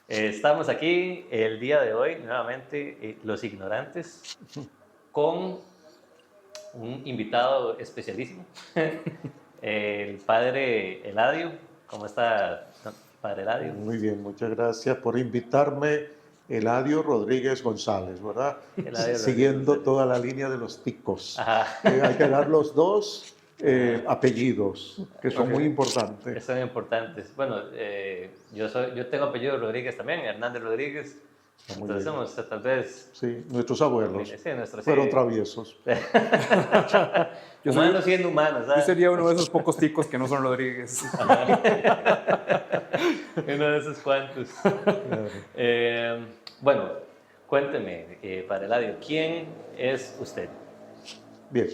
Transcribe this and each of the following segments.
Estamos aquí el día de hoy, nuevamente, los ignorantes, con un invitado especialísimo, el padre Eladio. ¿Cómo está, padre Eladio? Muy bien, muchas gracias por invitarme, Eladio Rodríguez González, ¿verdad? Eladio Siguiendo Rodríguez. toda la línea de los ticos. Ajá. Hay que dar los dos apellidos, que son muy importantes. Son importantes. Bueno, yo tengo apellido Rodríguez también, Hernández Rodríguez. Entonces somos tal vez... Sí, nuestros abuelos fueron traviesos. Humanos siendo humanos, ¿sabes? Yo sería uno de esos pocos ticos que no son Rodríguez. Uno de esos cuantos. Claro. Bueno, cuénteme, padre Eladio, ¿quién es usted? Bien.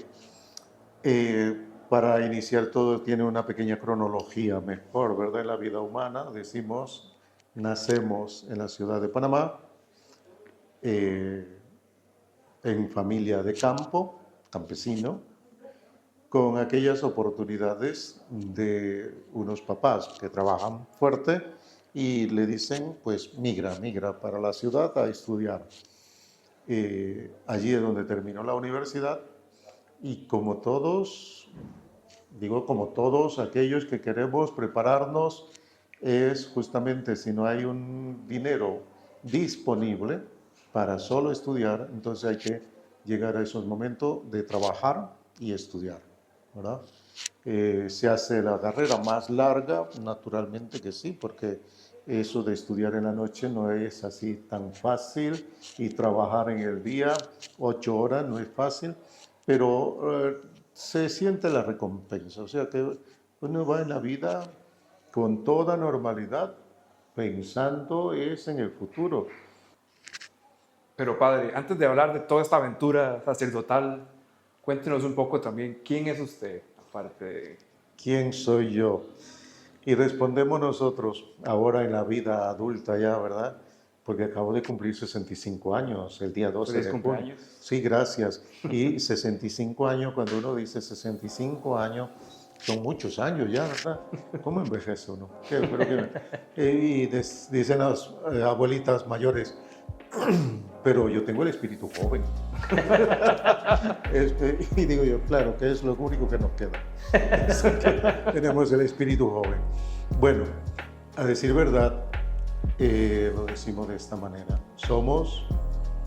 Para iniciar todo tiene una pequeña cronología mejor, ¿verdad? En la vida humana, decimos, nacemos en la ciudad de Panamá, en familia de campo, campesino, con aquellas oportunidades de unos papás que trabajan fuerte y le dicen, pues migra para la ciudad a estudiar. Allí es donde terminó la universidad y como todos aquellos que queremos prepararnos, es justamente si no hay un dinero disponible para solo estudiar, entonces hay que llegar a esos momentos de trabajar y estudiar, ¿verdad? Se hace la carrera más larga, naturalmente que sí, porque eso de estudiar en la noche no es así tan fácil y trabajar en el día 8 horas no es fácil, pero se siente la recompensa, o sea que uno va en la vida con toda normalidad pensando es en el futuro. Pero padre, antes de hablar de toda esta aventura sacerdotal, cuéntenos un poco también, ¿quién es usted? Aparte de... ¿Quién soy yo? Y respondemos nosotros, ahora en la vida adulta ya, ¿verdad? Porque acabo de cumplir 65 años, el día 12 de junio. Sí, gracias. Y 65 años, cuando uno dice 65 años, son muchos años ya, ¿verdad? ¿Cómo envejece uno? Y dicen las abuelitas mayores, pero yo tengo el espíritu joven. Y digo yo, claro, que es lo único que nos queda. Tenemos el espíritu joven. Bueno, a decir verdad, lo decimos de esta manera. Somos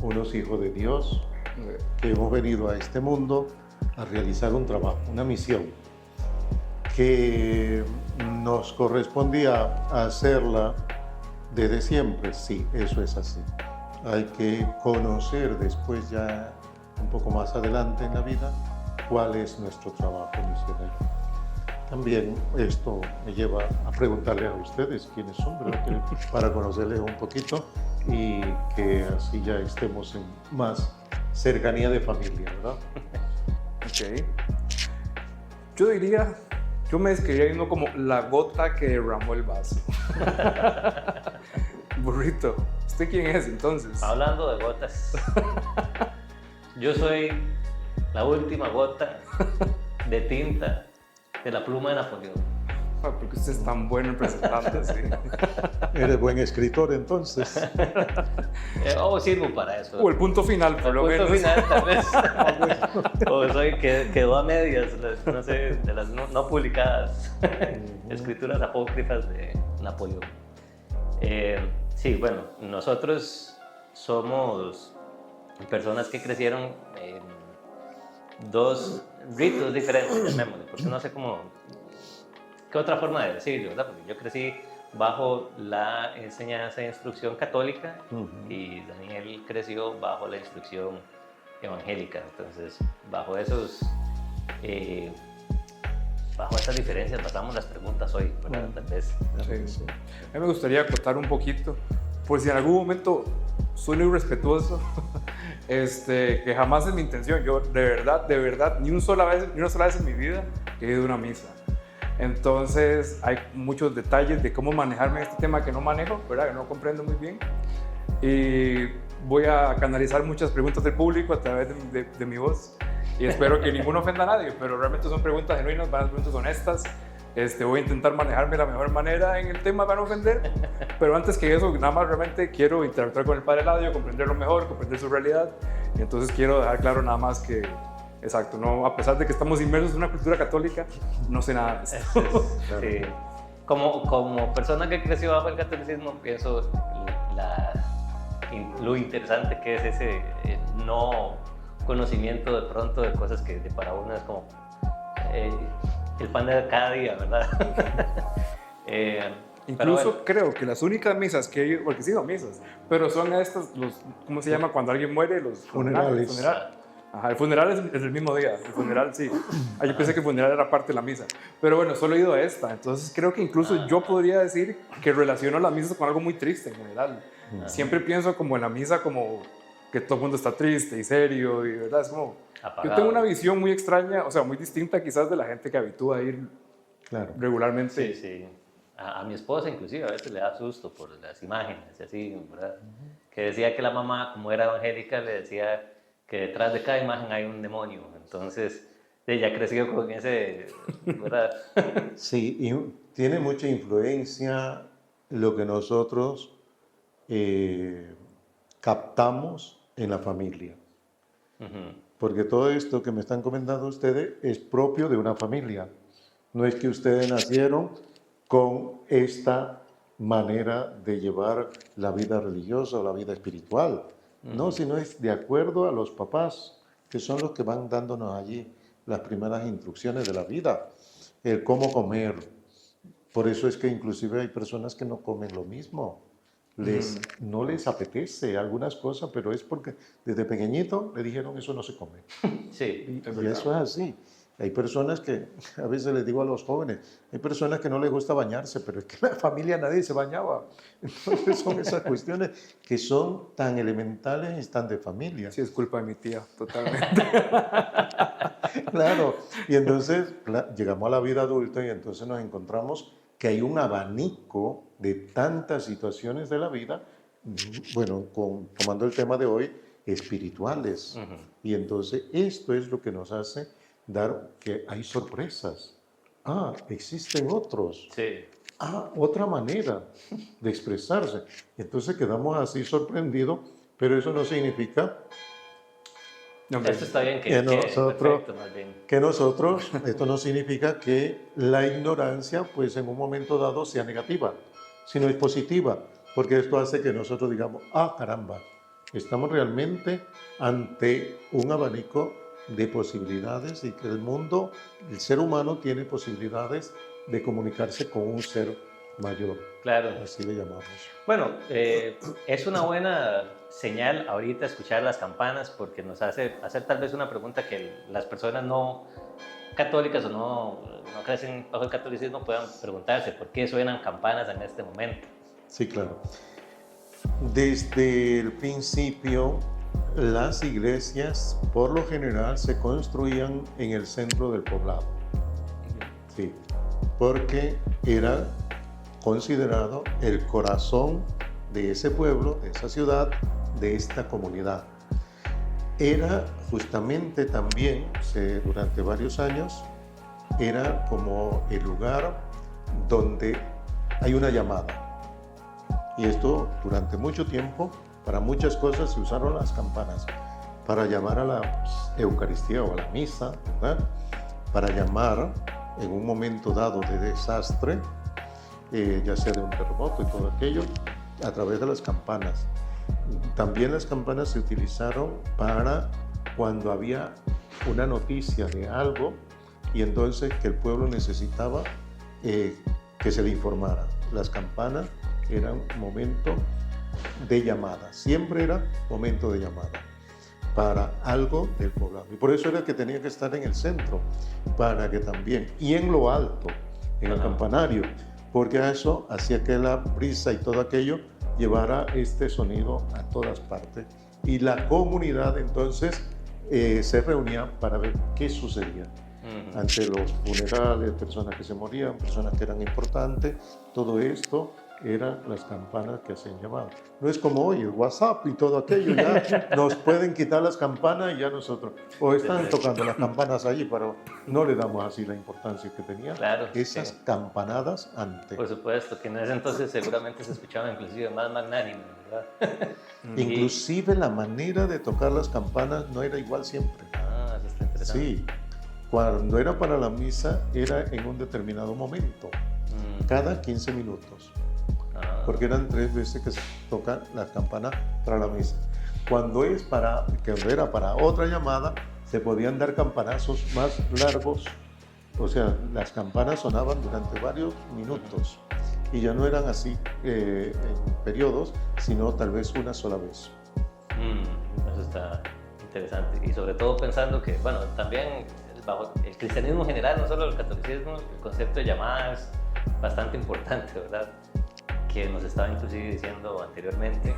unos hijos de Dios que hemos venido a este mundo a realizar un trabajo, una misión, que nos correspondía hacerla desde siempre. Sí, eso es así. Hay que conocer después ya un poco más adelante en la vida cuál es nuestro trabajo misionero. También esto me lleva a preguntarle a ustedes quiénes son, ¿verdad? Para conocerles un poquito y que así ya estemos en más cercanía de familia, ¿verdad? Ok. Yo me describiría mismo como la gota que derramó el vaso. Burrito, ¿usted quién es entonces? Hablando de gotas, yo soy la última gota de tinta de la pluma de Napoleón. Porque usted es tan bueno en presentarse, sí. Eres buen escritor entonces. Sirvo para eso. O el punto final, por lo menos. El punto final, tal vez. O soy que quedó a medias, no sé, de las no publicadas escrituras apócrifas de Napoleón. Sí, bueno, nosotros somos personas que crecieron en dos ritos diferentes, llamémosle, porque no sé qué otra forma de decirlo, ¿verdad? Porque yo crecí bajo la enseñanza e instrucción católica y Daniel creció bajo la instrucción evangélica. Entonces, bajo estas diferencias pasamos las preguntas hoy, ¿verdad? Tal vez. Sí. A mí me gustaría acotar un poquito, por si en algún momento sueno irrespetuoso, que jamás es mi intención. Yo de verdad, ni una sola vez en mi vida he ido a una misa. Entonces hay muchos detalles de cómo manejarme en este tema que no manejo, ¿verdad? Que no comprendo muy bien. Y voy a canalizar muchas preguntas del público a través de mi voz. Y espero que ninguno ofenda a nadie, pero realmente son preguntas genuinas, van a ser preguntas honestas. Voy a intentar manejarme de la mejor manera en el tema para no ofender, pero antes que eso, nada más realmente quiero interactuar con el Padre Eladio, comprenderlo mejor, comprender su realidad. Y entonces quiero dejar claro nada más que, exacto, no, a pesar de que estamos inmersos en una cultura católica, no sé nada de esto. Sí. Como persona que creció bajo el catolicismo, pienso lo interesante que es ese no conocimiento de pronto de cosas que para uno es como el pan de cada día, ¿verdad? Incluso bueno, creo que las únicas misas que he ido, porque sí he ido a misas, pero son estas, ¿cómo se llama cuando alguien muere? Los Funerales. Ajá, el funeral es el mismo día, el funeral sí. Yo pensé que el funeral era parte de la misa, pero bueno, solo he ido a esta, entonces creo que incluso yo podría decir que relaciono las misas con algo muy triste en general. Siempre pienso como en la misa como que todo el mundo está triste y serio y verdad, es como... apagado. Yo tengo una visión muy extraña, o sea, muy distinta quizás de la gente que habitúa a ir regularmente. Sí, sí. A mi esposa inclusive a veces le da susto por las imágenes y así, ¿verdad? Que decía que la mamá, como era evangélica, le decía que detrás de cada imagen hay un demonio. Entonces, ella creció con ese, ¿verdad? Sí, y tiene mucha influencia lo que nosotros captamos en la familia. Porque todo esto que me están comentando ustedes es propio de una familia. No es que ustedes nacieron con esta manera de llevar la vida religiosa o la vida espiritual. No, sino es de acuerdo a los papás, que son los que van dándonos allí las primeras instrucciones de la vida. El cómo comer. Por eso es que inclusive hay personas que no comen lo mismo. No les apetece algunas cosas, pero es porque desde pequeñito le dijeron eso no se come. Sí. Y eso es así. Hay personas que, a veces les digo a los jóvenes, hay personas que no les gusta bañarse, pero es que en la familia nadie se bañaba. Entonces son esas cuestiones que son tan elementales y tan de familia. Sí, es culpa de mi tía, totalmente. Claro, y entonces llegamos a la vida adulta y entonces nos encontramos que hay un abanico de tantas situaciones de la vida, bueno, tomando el tema de hoy, espirituales. Y entonces esto es lo que nos hace dar que hay sorpresas. Existen otros. Sí. Otra manera de expresarse. Entonces quedamos así sorprendidos, pero eso no significa Esto está bien perfecto, más bien. que nosotros, esto no significa que la ignorancia, pues en un momento dado sea negativa, sino es positiva, porque esto hace que nosotros digamos, caramba, estamos realmente ante un abanico de posibilidades y que el mundo, el ser humano tiene posibilidades de comunicarse con un ser mayor. Claro. Así le llamamos. Bueno, es una buena señal ahorita escuchar las campanas porque nos hace hacer tal vez una pregunta que las personas no católicas o no crecen bajo el catolicismo puedan preguntarse, ¿por qué suenan campanas en este momento? Sí, claro. Desde el principio, las iglesias por lo general se construían en el centro del poblado. Sí, porque era considerado el corazón de ese pueblo, de esa ciudad, de esta comunidad. Era justamente también, durante varios años, era como el lugar donde hay una llamada. Y esto durante mucho tiempo, para muchas cosas se usaron las campanas, para llamar a la Eucaristía o a la misa, ¿verdad? Para llamar en un momento dado de desastre, ya sea de un terremoto y todo aquello, a través de las campanas. También las campanas se utilizaron para cuando había una noticia de algo y entonces que el pueblo necesitaba que se le informara. Las campanas eran momento de llamada, siempre era momento de llamada para algo del poblado. Y por eso era que tenía que estar en el centro, para que también, y en lo alto, en el campanario, porque eso hacía que la brisa y todo aquello llevara este sonido a todas partes. Y la comunidad entonces se reunía para ver qué sucedía. Ante los funerales, personas que se morían, personas que eran importantes, todo esto eran las campanas que hacían llamada. No es como hoy, el WhatsApp y todo aquello, ya nos pueden quitar las campanas y ya nosotros, o están tocando las campanas allí, pero no le damos así la importancia que tenían Claro, esas sí. campanadas antes. Por supuesto, que en ese entonces seguramente se escuchaba inclusive más magnánimo, ¿verdad? Inclusive la manera de tocar las campanas no era igual siempre. Ah, eso está interesante. Sí, cuando era para la misa era en un determinado momento, cada 15 minutos. Porque eran 3 veces que se toca la campana para la misa. Cuando era para otra llamada, se podían dar campanazos más largos. O sea, las campanas sonaban durante varios minutos y ya no eran así en periodos, sino tal vez una sola vez. Eso está interesante. Y sobre todo pensando que, bueno, también bajo el cristianismo en general, no solo el catolicismo, el concepto de llamada es bastante importante, ¿verdad? Que nos estaba inclusive diciendo anteriormente,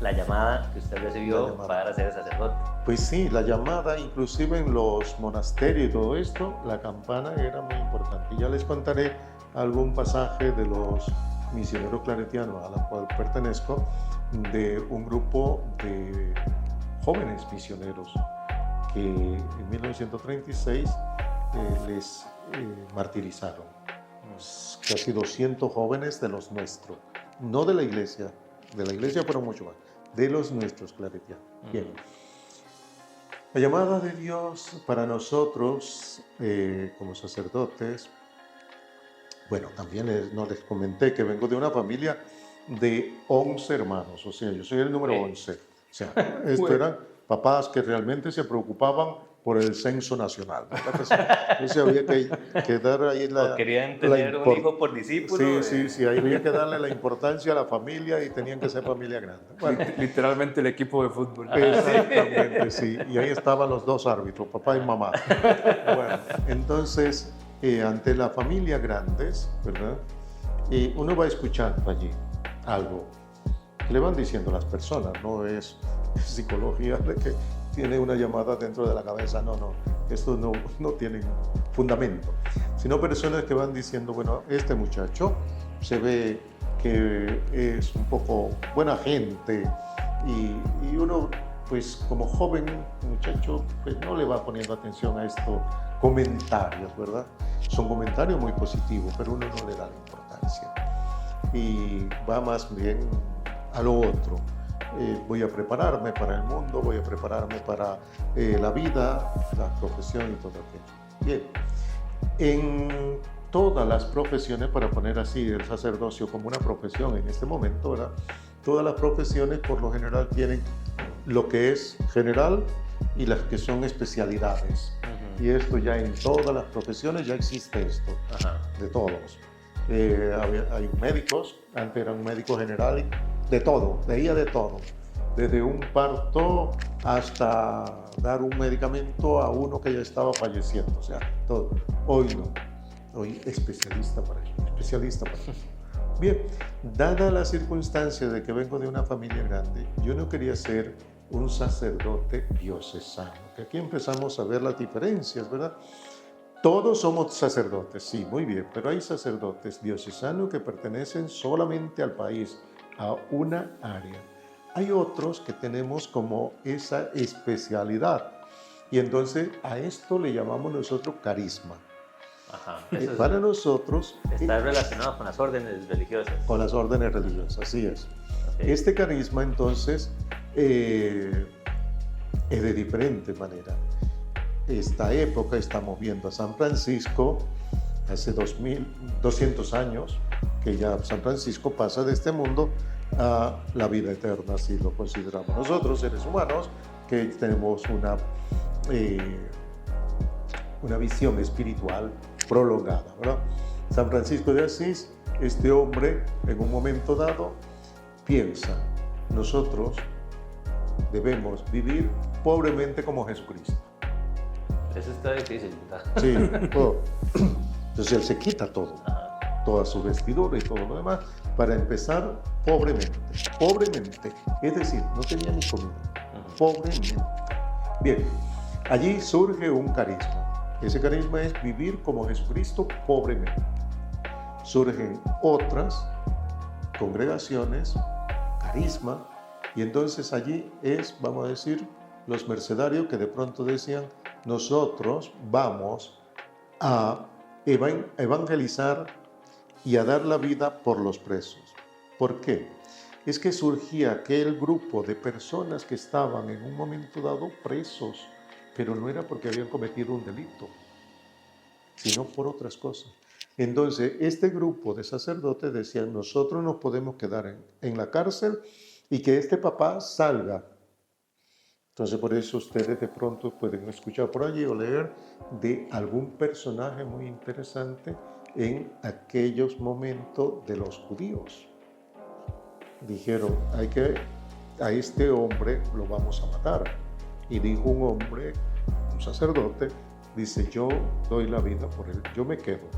la llamada que usted recibió para ser sacerdote. Pues sí, la llamada, inclusive en los monasterios y todo esto, la campana era muy importante. Y ya les contaré algún pasaje de los misioneros claretianos a la cual pertenezco, de un grupo de jóvenes misioneros que en 1936 les martirizaron. Casi 200 jóvenes de los nuestros, no de la iglesia fueron mucho más, de los nuestros claretianos. Bien. La llamada de Dios para nosotros como sacerdotes, bueno, también no les comenté que vengo de una familia de 11 hermanos, o sea, yo soy el número 11. O sea, esto eran papás que realmente se preocupaban por el censo nacional. Entonces había que dar ahí querían tener un hijo por discípulo. Sí, ahí había que darle la importancia a la familia y tenían que ser familia grande. Bueno, literalmente el equipo de fútbol. Exactamente, sí. Y ahí estaban los 2 árbitros, papá y mamá. Bueno, entonces, ante la familia grandes, ¿verdad? Uno va escuchando allí algo que le van diciendo las personas, no es psicología de que tiene una llamada dentro de la cabeza, no, esto no tiene fundamento, sino personas que van diciendo, bueno, este muchacho se ve que es un poco buena gente y uno, pues como joven muchacho, pues no le va poniendo atención a estos comentarios, ¿verdad? Son comentarios muy positivos, pero uno no le da la importancia y va más bien a lo otro. Voy a prepararme para el mundo, voy a prepararme para la vida, la profesión y todo aquello. Bien, en todas las profesiones, para poner así el sacerdocio como una profesión en este momento, ¿verdad? Todas las profesiones por lo general tienen lo que es general y las que son especialidades. Y esto ya en todas las profesiones ya existe esto, de todos. Hay médicos, antes era un médico general, de todo, veía de todo, desde un parto hasta dar un medicamento a uno que ya estaba falleciendo, o sea, todo. Hoy no, hoy especialista para eso. Bien, dada la circunstancia de que vengo de una familia grande, yo no quería ser un sacerdote diocesano, que aquí empezamos a ver las diferencias, ¿verdad? Todos somos sacerdotes, sí, muy bien, pero hay sacerdotes diocesanos que pertenecen solamente al país, a una área. Hay otros que tenemos como esa especialidad y entonces a esto le llamamos nosotros carisma. Para nosotros está relacionado con las órdenes religiosas. Con las órdenes religiosas, así es. Okay. Este carisma entonces es de diferente manera. Esta época estamos viendo a San Francisco, hace 200 años, que ya San Francisco pasa de este mundo a la vida eterna, así lo consideramos nosotros, seres humanos, que tenemos una visión espiritual prolongada, ¿verdad? San Francisco de Asís, este hombre, en un momento dado, piensa, nosotros debemos vivir pobremente como Jesucristo. Eso está difícil, ¿verdad? Sí, todo. Entonces él se quita todo, toda su vestidura y todo lo demás, para empezar pobremente, es decir, no tenía ni comida, pobremente. Bien, allí surge un carisma, ese carisma es vivir como Jesucristo pobremente. Surgen otras congregaciones, carisma, y entonces allí vamos a decir, los mercedarios que de pronto decían, nosotros vamos a evangelizar y a dar la vida por los presos. ¿Por qué? Es que surgía aquel grupo de personas que estaban en un momento dado presos, pero no era porque habían cometido un delito, sino por otras cosas. Entonces, este grupo de sacerdotes decían, nosotros nos podemos quedar en la cárcel y que este papá salga. Entonces, por eso ustedes de pronto pueden escuchar por allí o leer de algún personaje muy interesante en aquellos momentos de los judíos. Dijeron, a este hombre lo vamos a matar. Y dijo un hombre, un sacerdote, dice, yo doy la vida por él, yo me quedo.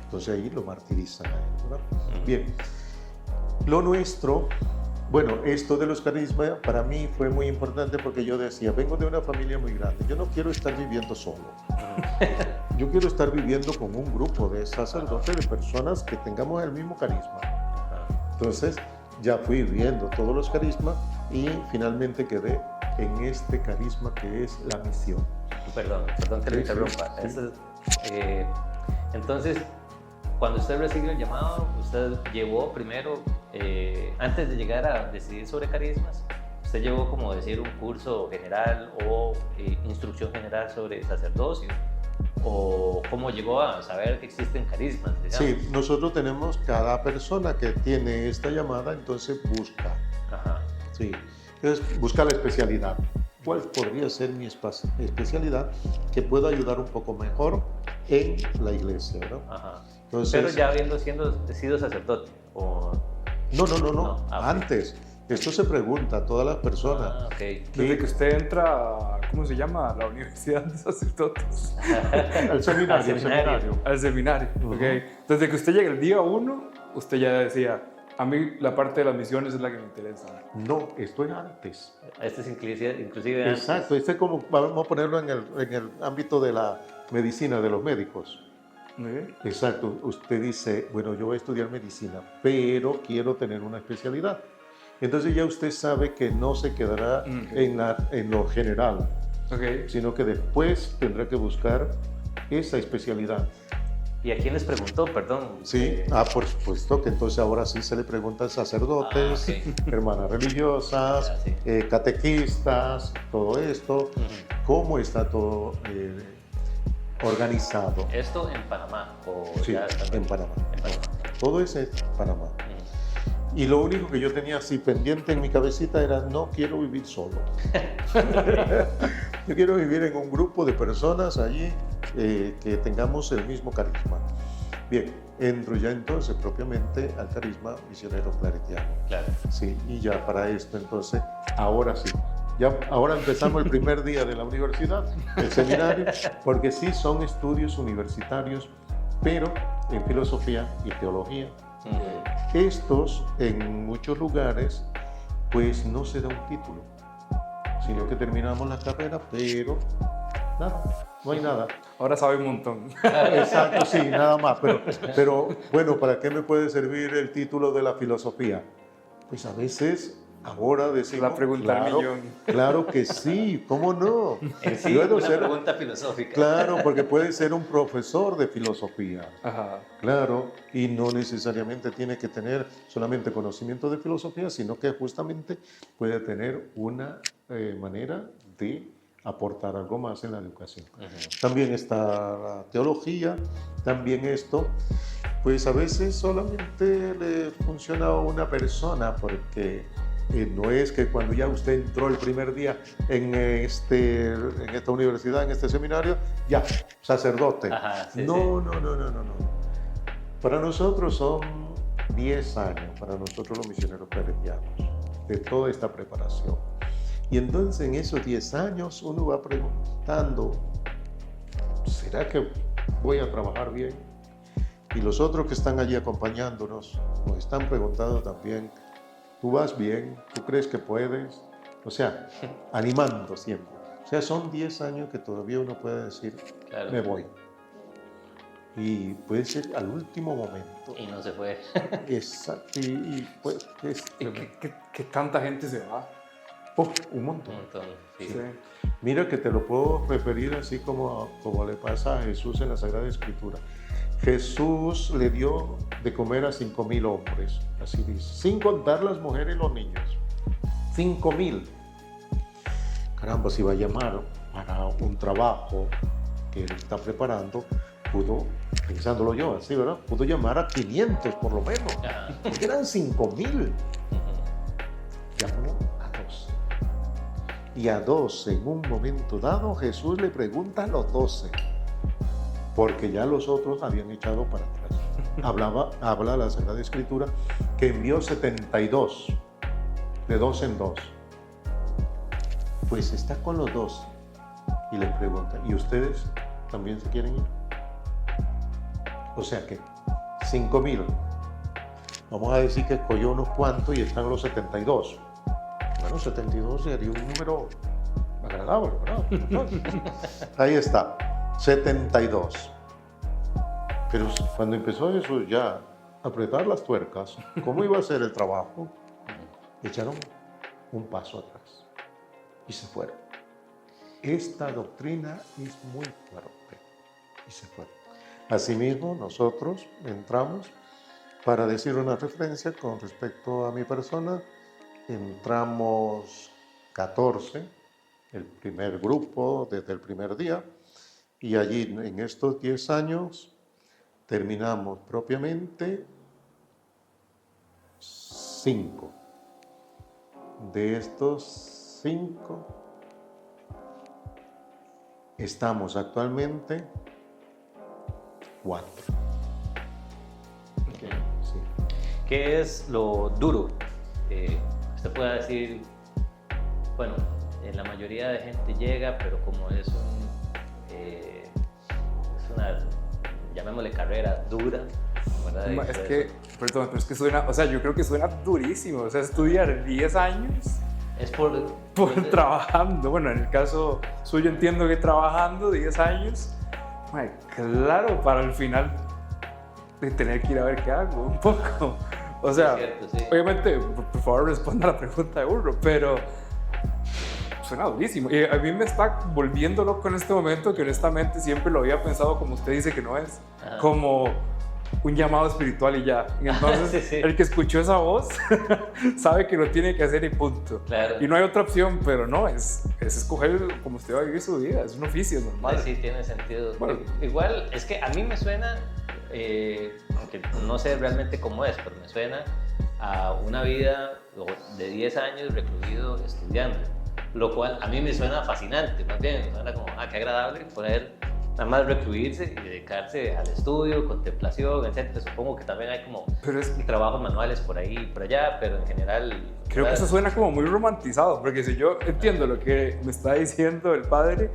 Entonces ahí lo martirizan a él, ¿verdad? Bien, lo nuestro, bueno, esto de los carismas para mí fue muy importante porque yo decía, vengo de una familia muy grande, yo no quiero estar viviendo solo. Yo quiero estar viviendo con un grupo de sacerdotes, de personas que tengamos el mismo carisma. Entonces ya fui viendo todos los carismas y finalmente quedé en este carisma que es la misión. Perdón que le interrumpa. Sí. Entonces, cuando usted recibió el llamado, usted llevó primero, antes de llegar a decidir sobre carismas, usted llevó, como decir, un curso general o instrucción general sobre sacerdocio, o cómo llegó a saber que existen carismas, digamos. Sí, nosotros tenemos, cada persona que tiene esta llamada, entonces busca. Ajá. Sí, entonces busca la especialidad. ¿Cuál podría ser mi especialidad que pueda ayudar un poco mejor en la iglesia, ¿no? Ajá. Entonces, Pero ya habiendo sido sacerdote, o... No. Antes. Esto se pregunta a todas las personas. Ah, okay. Desde que usted entra, ¿cómo se llama? A la Universidad de Sacerdotes. Al seminario. Al seminario. Okay. Desde que usted llega el día 1, usted ya decía, a mí la parte de las misiones es la que me interesa. No, esto es antes. Este es inclusive antes. Exacto, este es como, vamos a ponerlo en el ámbito de la medicina, de los médicos. ¿Sí? Exacto, usted dice, bueno, yo voy a estudiar medicina, pero quiero tener una especialidad. Entonces ya usted sabe que no se quedará en lo general, sino que después tendrá que buscar esa especialidad. ¿Y a quién les preguntó? Perdón. Sí, por supuesto que entonces ahora sí se le pregunta a sacerdotes, hermanas religiosas, Ya, sí. Catequistas, todo esto, cómo está todo organizado. ¿Esto en Panamá? Sí, en Panamá. Todo es en Panamá. Y lo único que yo tenía así pendiente en mi cabecita era, no quiero vivir solo. Yo quiero vivir en un grupo de personas allí que tengamos el mismo carisma. Bien, entro ya entonces propiamente al carisma misionero claretiano. Claro. Sí, y ya para esto entonces, ahora sí. Ahora empezamos el primer día de la universidad, el seminario, porque sí son estudios universitarios, pero en filosofía y teología. Estos, en muchos lugares, pues no se da un título, sino que terminamos la carrera, pero nada, no hay nada. Ahora sabe un montón. Exacto, sí, nada más. Pero bueno, ¿para qué me puede servir el título de la filosofía? Pues a veces, ahora decimos... La pregunta del millón. Claro que sí, ¿cómo no? En sí, Luego una pregunta filosófica. Claro, porque puede ser un profesor de filosofía. Ajá. Claro, y no necesariamente tiene que tener solamente conocimiento de filosofía, sino que justamente puede tener una manera de aportar algo más en la educación. También está la teología, también esto, pues a veces solamente le funciona a una persona, porque no es que cuando ya usted entró el primer día en esta universidad, en este seminario, ya, sacerdote. Ajá, sí, No. Para nosotros son 10 años, para nosotros los misioneros claretianos, de toda esta preparación. Y entonces en esos 10 años uno va preguntando, ¿será que voy a trabajar bien? Y los otros que están allí acompañándonos nos están preguntando también, ¿tú vas bien? ¿Tú crees que puedes? O sea, animando siempre. O sea, son 10 años que todavía uno puede decir, Claro. me voy. y puede ser al último momento. Y no se fue. Exacto, y pues es ¿Y qué tanta gente se va? un montón. Un montón, sí. Sí. Mira que te lo puedo referir así como le pasa a Jesús en la Sagrada Escritura. Jesús le dio de comer a 5,000 hombres, así dice, sin contar las mujeres y los niños. 5,000. Caramba, si va a llamar para un trabajo que él está preparando, pudo, pensándolo yo así, ¿verdad? Pudo llamar a 500 por lo menos, Ajá. porque eran 5,000. Ujú. Llamó a 12. Y a 12, en un momento dado, Jesús le pregunta a los 12, porque ya los otros habían echado para atrás. Habla la Sagrada Escritura que envió 72, de 2 en 2. Pues está con los 12 y les pregunta, ¿y ustedes también se quieren ir? O sea que 5,000. Vamos a decir que escogió unos cuantos y están los 72. Bueno, 72 sería un número agradable, ¿verdad? Ahí está, 72. Pero cuando empezó eso ya a apretar las tuercas, ¿cómo iba a ser el trabajo? Echaron un paso atrás y se fueron. Esta doctrina es muy fuerte y se fueron. Asimismo, nosotros entramos para decir una referencia con respecto a mi persona. Entramos 14, el primer grupo desde el primer día, y allí en estos 10 años terminamos propiamente 5. De estos 5 estamos actualmente 4. Ok. Sí. ¿Qué es lo duro? Usted puede decir, bueno, la mayoría de gente llega, pero como es una, llamémosle carrera dura, ¿verdad? Es que, perdón, pero es que suena, o sea, yo creo que suena durísimo. O sea, estudiar 10 años es por trabajando. Bueno, en el caso suyo entiendo que trabajando 10 años, ay, claro, para el final de tener que ir a ver qué hago un poco. O sea, es cierto, sí. obviamente, por favor responda a la pregunta de burro, pero suena durísimo. Y a mí me está volviendo loco en este momento, que honestamente siempre lo había pensado como usted dice que no es, Ajá. como un llamado espiritual y ya. Y entonces, Sí. el que escuchó esa voz sabe que lo tiene que hacer y punto. Claro. Y no hay otra opción, pero no, es escoger como usted va a vivir su vida, es un oficio normal. Sí, tiene sentido. Bueno. Igual, es que a mí me suena, aunque no sé realmente cómo es, pero me suena a una vida de 10 años recluido estudiando, lo cual a mí me suena fascinante, más bien, me suena como, qué agradable poder nada más recluirse y dedicarse al estudio, contemplación, etc. Supongo que también hay como Pero trabajos manuales por ahí y por allá, pero en general... creo que eso suena como muy romantizado, porque si yo entiendo lo que me está diciendo el padre,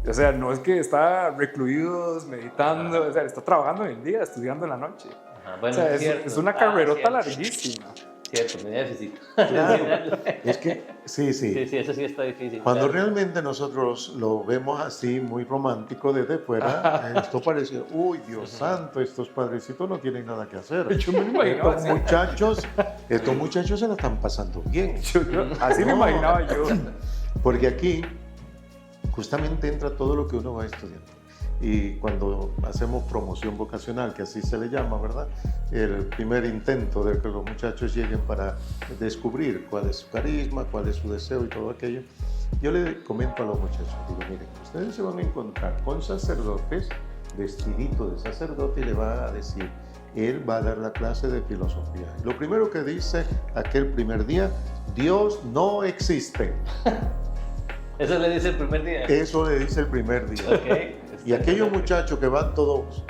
o sea, no es que está recluido, meditando, o sea, está trabajando en el día, estudiando en la noche. Ajá, bueno, O sea, cierto. es una carrerota Cierto. larguísima. Cierto, mi déficit. Claro, es que sí. Sí, eso sí está difícil. Cuando claro. realmente nosotros lo vemos así, muy romántico desde fuera, esto parece, uy, Dios santo, estos padrecitos no tienen nada que hacer. Yo me lo imaginaba Estos muchachos se la están pasando bien. así me No. imaginaba yo. Porque aquí justamente entra todo lo que uno va estudiando. Y cuando hacemos promoción vocacional, que así se le llama, ¿verdad? El primer intento de que los muchachos lleguen para descubrir cuál es su carisma, cuál es su deseo y todo aquello, yo le comento a los muchachos, digo, miren, ustedes se van a encontrar con sacerdotes, vestidito de sacerdote, y le va a decir, él va a dar la clase de filosofía. Lo primero que dice aquel primer día, Dios no existe. Eso le dice el primer día. Eso le dice el primer día. Okay. Y aquellos muchachos que van todos,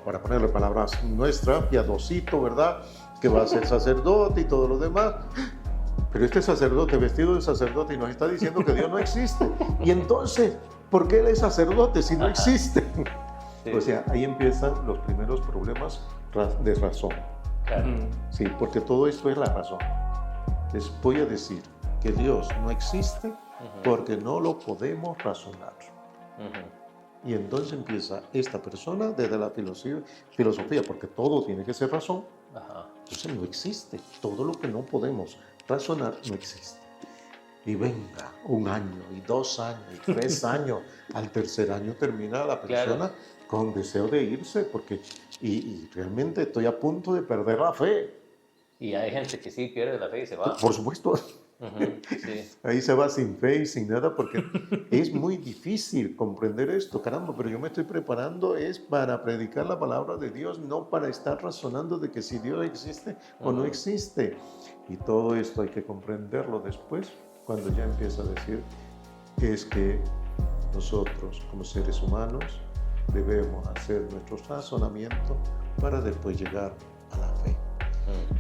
para ponerle palabras nuestras, piadosito, ¿verdad? Que va a ser sacerdote y todo lo demás. Pero este sacerdote, vestido de sacerdote, y nos está diciendo que Dios no existe. Y entonces, ¿por qué él es sacerdote si no existe? Sí. O sea, ahí empiezan los primeros problemas de razón. Claro. Sí, porque todo esto es la razón. Les voy a decir que Dios no existe porque no lo podemos razonar. Y entonces empieza esta persona desde la filosofía, porque todo tiene que ser razón. Ajá. Entonces no existe. Todo lo que no podemos razonar no existe. Y venga, 1 año, y 2 años, y 3 años. Al tercer año termina la persona Claro. con deseo de irse, porque y realmente estoy a punto de perder la fe. Y hay gente que sí pierde la fe y se va. Por supuesto. Ujú, sí. Ahí se va sin fe y sin nada porque es muy difícil comprender esto. Caramba, pero yo me estoy preparando es para predicar la palabra de Dios, no para estar razonando de que si Dios existe o no existe. Y todo esto hay que comprenderlo después, cuando ya empieza a decir es que nosotros como seres humanos debemos hacer nuestro razonamiento para después llegar a la fe.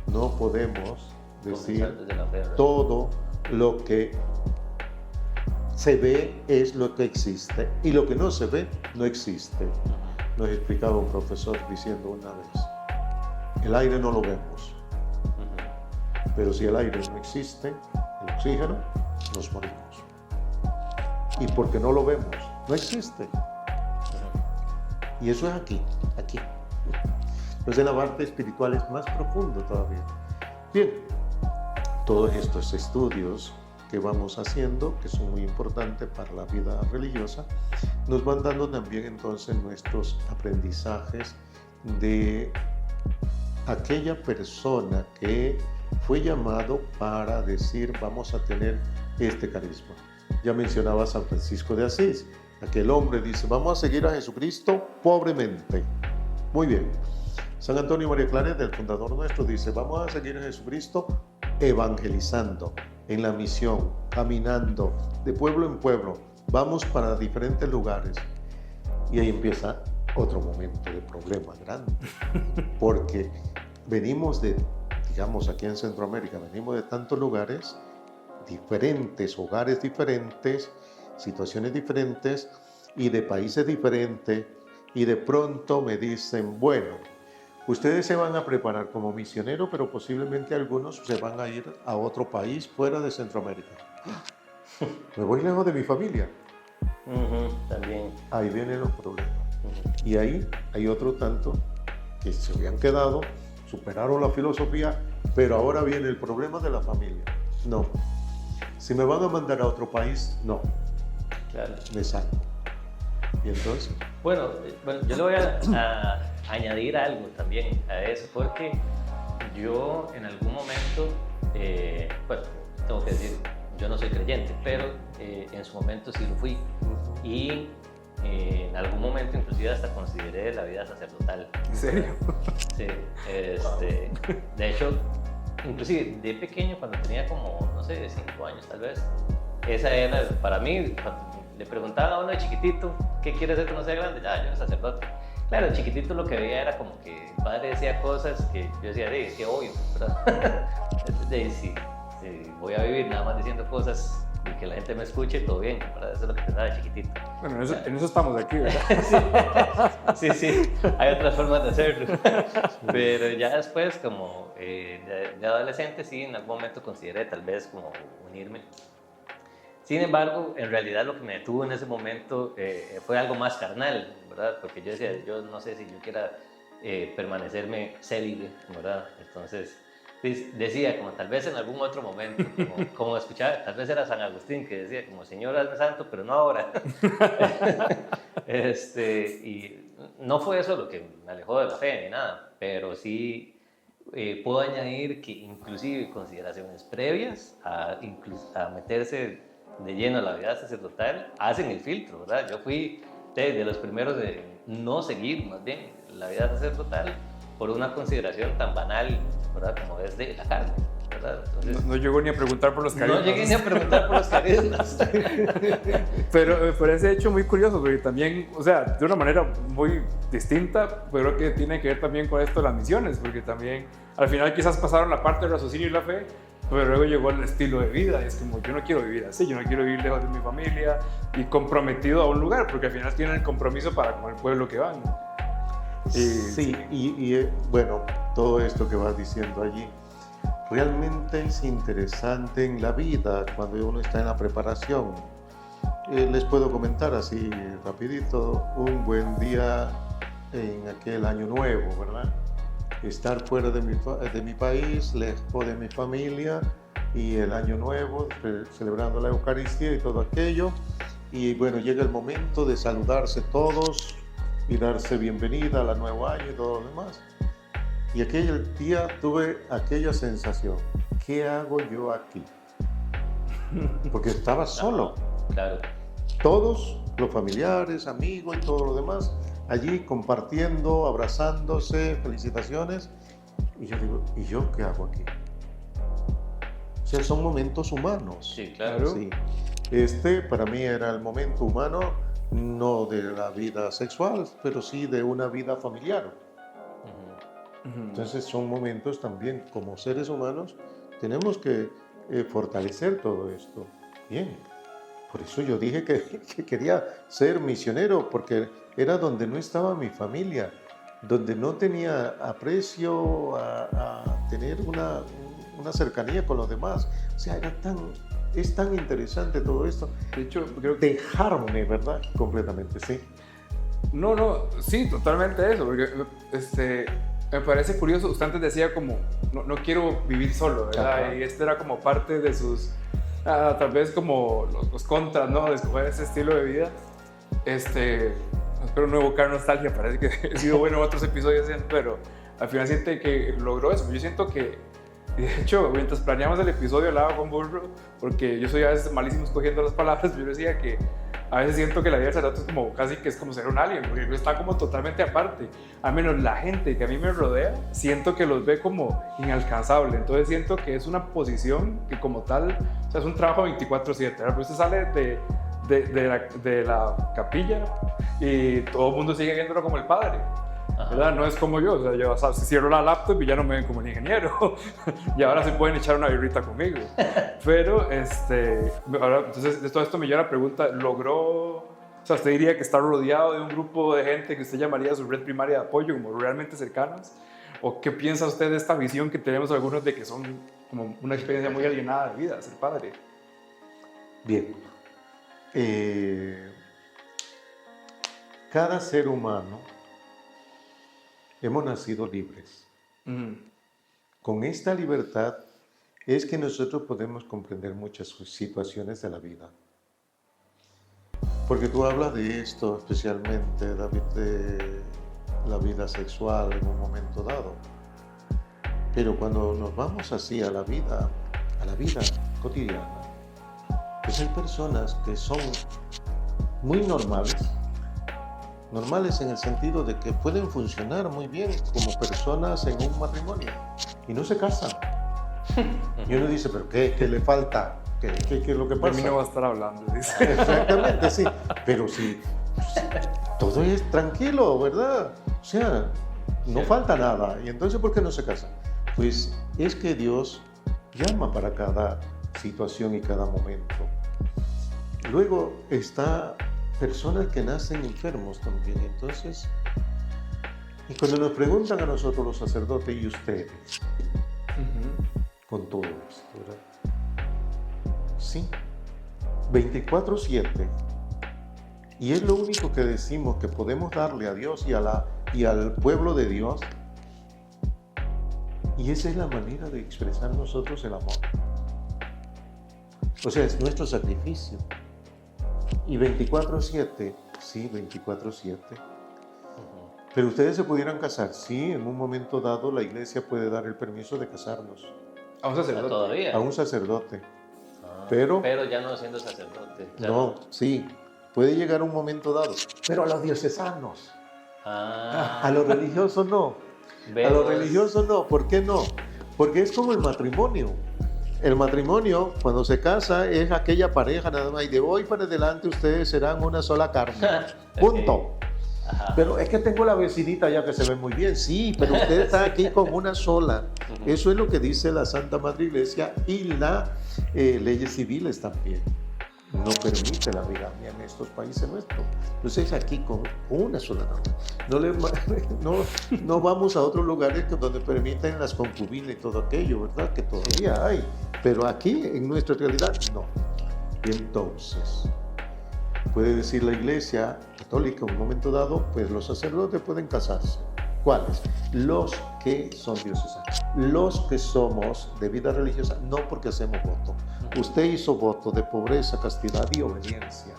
No podemos decir Comenzar desde la fe, ¿verdad? todo lo que se ve es lo que existe y lo que no se ve no existe. Nos explicaba un profesor diciendo una vez, el aire no lo vemos, pero si el aire no existe, el oxígeno, nos morimos. Y porque no lo vemos, no existe. Y eso es aquí. Entonces la parte espiritual es más profundo todavía. Bien, todos estos estudios que vamos haciendo, que son muy importantes para la vida religiosa, nos van dando también entonces nuestros aprendizajes de aquella persona que fue llamado para decir vamos a tener este carisma. Ya mencionaba San Francisco de Asís, aquel hombre dice vamos a seguir a Jesucristo pobremente. Muy bien. San Antonio María Claret, el fundador nuestro, dice vamos a seguir a Jesucristo evangelizando, en la misión, caminando de pueblo en pueblo, vamos para diferentes lugares. Y ahí empieza otro momento de problema grande, porque venimos de, digamos aquí en Centroamérica, venimos de tantos lugares diferentes, hogares diferentes, situaciones diferentes y de países diferentes, y de pronto me dicen, bueno, ustedes se van a preparar como misioneros, pero posiblemente algunos se van a ir a otro país fuera de Centroamérica. Me voy lejos de mi familia. También. Ahí vienen los problemas. Y ahí hay otro tanto que se habían quedado, superaron la filosofía, pero ahora viene el problema de la familia. No. Si me van a mandar a otro país, no. Claro. Me salgo. Y entonces... Bueno, yo le voy a añadir algo también a eso, porque yo en algún momento, bueno, tengo que decir, yo no soy creyente, pero en su momento sí lo fui. Y en algún momento inclusive hasta consideré la vida sacerdotal. ¿En serio? Sí, de hecho, inclusive de pequeño, cuando tenía como, no sé, 5 años tal vez, esa era para mí, cuando le preguntaba a uno de chiquitito, ¿qué quiere ser cuando sea grande? Ya, yo sacerdote. Claro, de chiquitito lo que veía era como que el padre decía cosas que yo decía, es que obvio, ¿verdad? Si voy a vivir nada más diciendo cosas y que la gente me escuche, todo bien, ¿verdad? Eso es lo que pensaba de chiquitito. Bueno, en eso estamos aquí, ¿verdad? Sí, hay otras formas de hacerlo. Pero ya después, como de adolescente, sí, en algún momento consideré tal vez como unirme. Sin embargo, en realidad lo que me detuvo en ese momento fue algo más carnal, ¿verdad? Porque yo decía, yo no sé si yo quiera permanecerme célibe, ¿verdad? Entonces decía, como tal vez en algún otro momento, como escuchaba, tal vez era San Agustín que decía, como Señor, hazme santo, pero no ahora. Y no fue eso lo que me alejó de la fe ni nada, pero sí puedo añadir que inclusive consideraciones previas a meterse de lleno a la vida sacerdotal hacen el filtro, ¿verdad? Yo fui de los primeros de no seguir, más bien, la vida sacerdotal por una consideración tan banal, ¿verdad? Como es de la carne, ¿verdad? Entonces, No llegó ni a preguntar por los carismas. no llegué ni a preguntar por los carismas. Pero ese hecho muy curioso, porque también, o sea, de una manera muy distinta, pero creo que tiene que ver también con esto de las misiones, porque también al final quizás pasaron la parte del raciocinio y la fe, pero luego llegó el estilo de vida, y es como, yo no quiero vivir así, yo no quiero vivir lejos de mi familia y comprometido a un lugar, porque al final tienen el compromiso para con el pueblo que van. Sí, y bueno, todo esto que vas diciendo allí, realmente es interesante en la vida cuando uno está en la preparación. les puedo comentar así rapidito, un buen día en aquel año nuevo, ¿verdad? Estar fuera de mi país, lejos de mi familia, y el año nuevo, celebrando la Eucaristía y todo aquello. Y bueno, llega el momento de saludarse todos y darse bienvenida al nuevo año y todo lo demás. Y aquel día tuve aquella sensación, ¿qué hago yo aquí? Porque estaba solo. Claro. Todos los familiares, amigos y todo lo demás, allí compartiendo, abrazándose, felicitaciones. Y yo digo, ¿y yo qué hago aquí? O sea, son momentos humanos. Sí, claro. Sí. Este para mí era el momento humano, no de la vida sexual, pero sí de una vida familiar. Entonces son momentos también, como seres humanos, tenemos que fortalecer todo esto. Bien, por eso yo dije que quería ser misionero, porque era donde no estaba mi familia, donde no tenía aprecio a tener una cercanía con los demás. O sea, es tan interesante todo esto. De hecho, creo que... Dejarme, ¿verdad? Completamente, sí. No, sí, totalmente eso, porque me parece curioso, usted antes decía como, no quiero vivir solo, ¿verdad? Ajá. Y este era como parte de sus, tal vez como los contras, ¿no? De escoger ese estilo de vida. Espero no evocar nostalgia, parece que he sido bueno en otros episodios, pero al final siente que logró eso. Yo siento que, de hecho, mientras planeamos el episodio hablaba con Burro, porque yo soy a veces malísimo escogiendo las palabras, yo decía que a veces siento que la vida del sacerdote es como casi que es como ser un alien, porque está como totalmente aparte. Al menos la gente que a mí me rodea, siento que los ve como inalcanzable. Entonces siento que es una posición que como tal, o sea, es un trabajo 24/7. Pero usted sale de la capilla y todo el mundo sigue viéndolo como el padre. ¿Verdad? No es como yo, o sea, yo cierro la laptop y ya no me ven como el ingeniero y ahora se pueden echar una birrita conmigo, pero ahora, entonces de todo esto me lleva la pregunta, ¿logró, o sea, usted diría que está rodeado de un grupo de gente que usted llamaría su red primaria de apoyo, como realmente cercanos? ¿O qué piensa usted de esta visión que tenemos algunos de que son como una experiencia muy alienada de vida, ser padre? Bien, cada ser humano hemos nacido libres. Con esta libertad es que nosotros podemos comprender muchas situaciones de la vida. Porque tú hablas de esto especialmente, David, de la vida sexual en un momento dado. Pero cuando nos vamos así a la vida cotidiana, pues hay personas que son muy normales en el sentido de que pueden funcionar muy bien como personas en un matrimonio y no se casan. Y uno dice, ¿pero qué le falta? ¿Qué es lo que pasa? De mí no va a estar hablando, dice. Exactamente, sí. Pero sí, todo es tranquilo, ¿verdad? O sea, no falta nada. ¿Y entonces por qué no se casan? Pues es que Dios llama para cada situación y cada momento. Luego está personas que nacen enfermos también. Entonces, y cuando nos preguntan a nosotros los sacerdotes y ustedes, con todo esto, ¿verdad? Sí, 24/7. Y es lo único que decimos que podemos darle a Dios y al pueblo de Dios. Y esa es la manera de expresar nosotros el amor. O sea, es nuestro sacrificio. Y 24/7, sí, 24/7. Pero ustedes se pudieran casar, sí, en un momento dado la iglesia puede dar el permiso de casarnos. A un sacerdote. ¿Todavía? A un sacerdote. Pero ya no siendo sacerdote. no, sí, puede llegar un momento dado. Pero a los diocesanos. A los religiosos no. A los religiosos no. ¿Por qué no? Porque es como el matrimonio. El matrimonio, cuando se casa, es aquella pareja nada más. Y de hoy para adelante ustedes serán una sola carne. Punto. Ajá. Pero es que tengo la vecinita ya que se ve muy bien. Sí, pero usted está aquí con una sola. Eso es lo que dice la Santa Madre Iglesia y las leyes civiles también. No permite la bigamia en estos países nuestros. Entonces aquí con una sola norma. No vamos a otros lugares donde permiten las concubinas y todo aquello, ¿verdad? Que todavía hay. Pero aquí, en nuestra realidad, no. Y entonces, puede decir la Iglesia Católica en un momento dado, pues los sacerdotes pueden casarse. ¿Cuáles? Los que son diocesanos. Los que somos de vida religiosa, no porque hacemos voto. Usted hizo voto de pobreza, castidad y obediencia.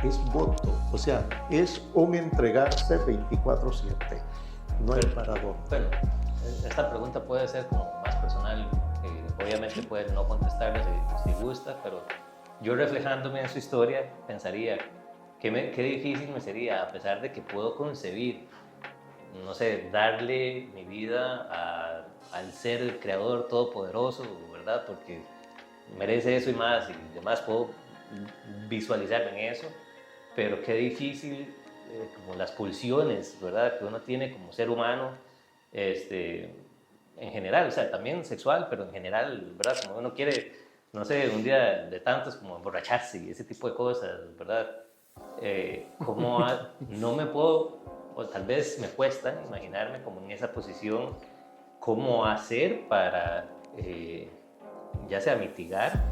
Es voto, o sea, es un entregarse 24/7. No hay para dónde. Bueno, esta pregunta puede ser como más personal. Obviamente puede no contestarla si gusta, pero yo reflejándome en su historia pensaría qué difícil me sería, a pesar de que puedo concebir, no sé, darle mi vida al ser el creador todopoderoso, ¿verdad? Porque merece eso y más, y además puedo visualizarme en eso, pero qué difícil, como las pulsiones, ¿verdad? Que uno tiene como ser humano, en general, o sea, también sexual, pero en general, ¿verdad? Como uno quiere, no sé, un día de tantos como emborracharse y ese tipo de cosas, ¿verdad? No me puedo, o tal vez me cuesta imaginarme como en esa posición, cómo hacer para, ya sea mitigar,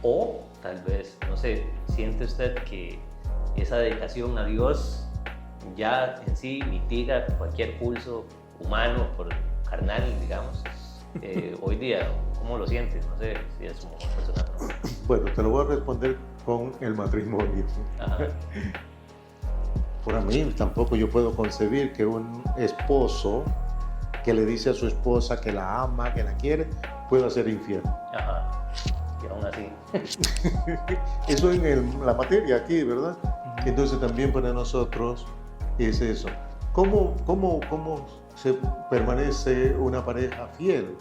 o tal vez, no sé, siente usted que esa dedicación a Dios ya en sí mitiga cualquier pulso humano, carnal, digamos. Hoy día, ¿cómo lo sientes? No sé si es como personal, ¿no? Bueno, te lo voy a responder con el matrimonio. Ajá. Por mí tampoco yo puedo concebir que un esposo que le dice a su esposa que la ama, que la quiere, pueda ser infiel. Ajá. Y aún así. Eso en la materia aquí, ¿verdad? Entonces también para nosotros es eso. ¿Cómo se permanece una pareja fiel?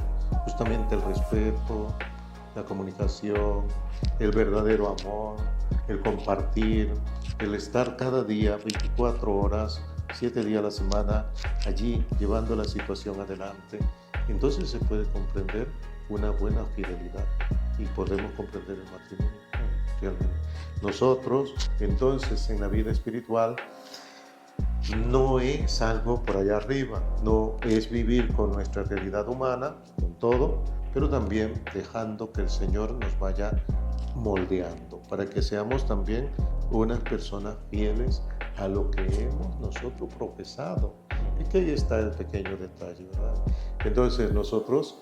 Justamente el respeto, la comunicación, el verdadero amor, el compartir, el estar cada día 24 horas, 7 días a la semana allí llevando la situación adelante. Entonces se puede comprender una buena fidelidad y podemos comprender el matrimonio realmente. Nosotros entonces en la vida espiritual no es algo por allá arriba, no es vivir con nuestra realidad humana, con todo, pero también dejando que el Señor nos vaya moldeando para que seamos también unas personas fieles a lo que hemos nosotros profesado. Y que ahí está el pequeño detalle, ¿verdad? Entonces nosotros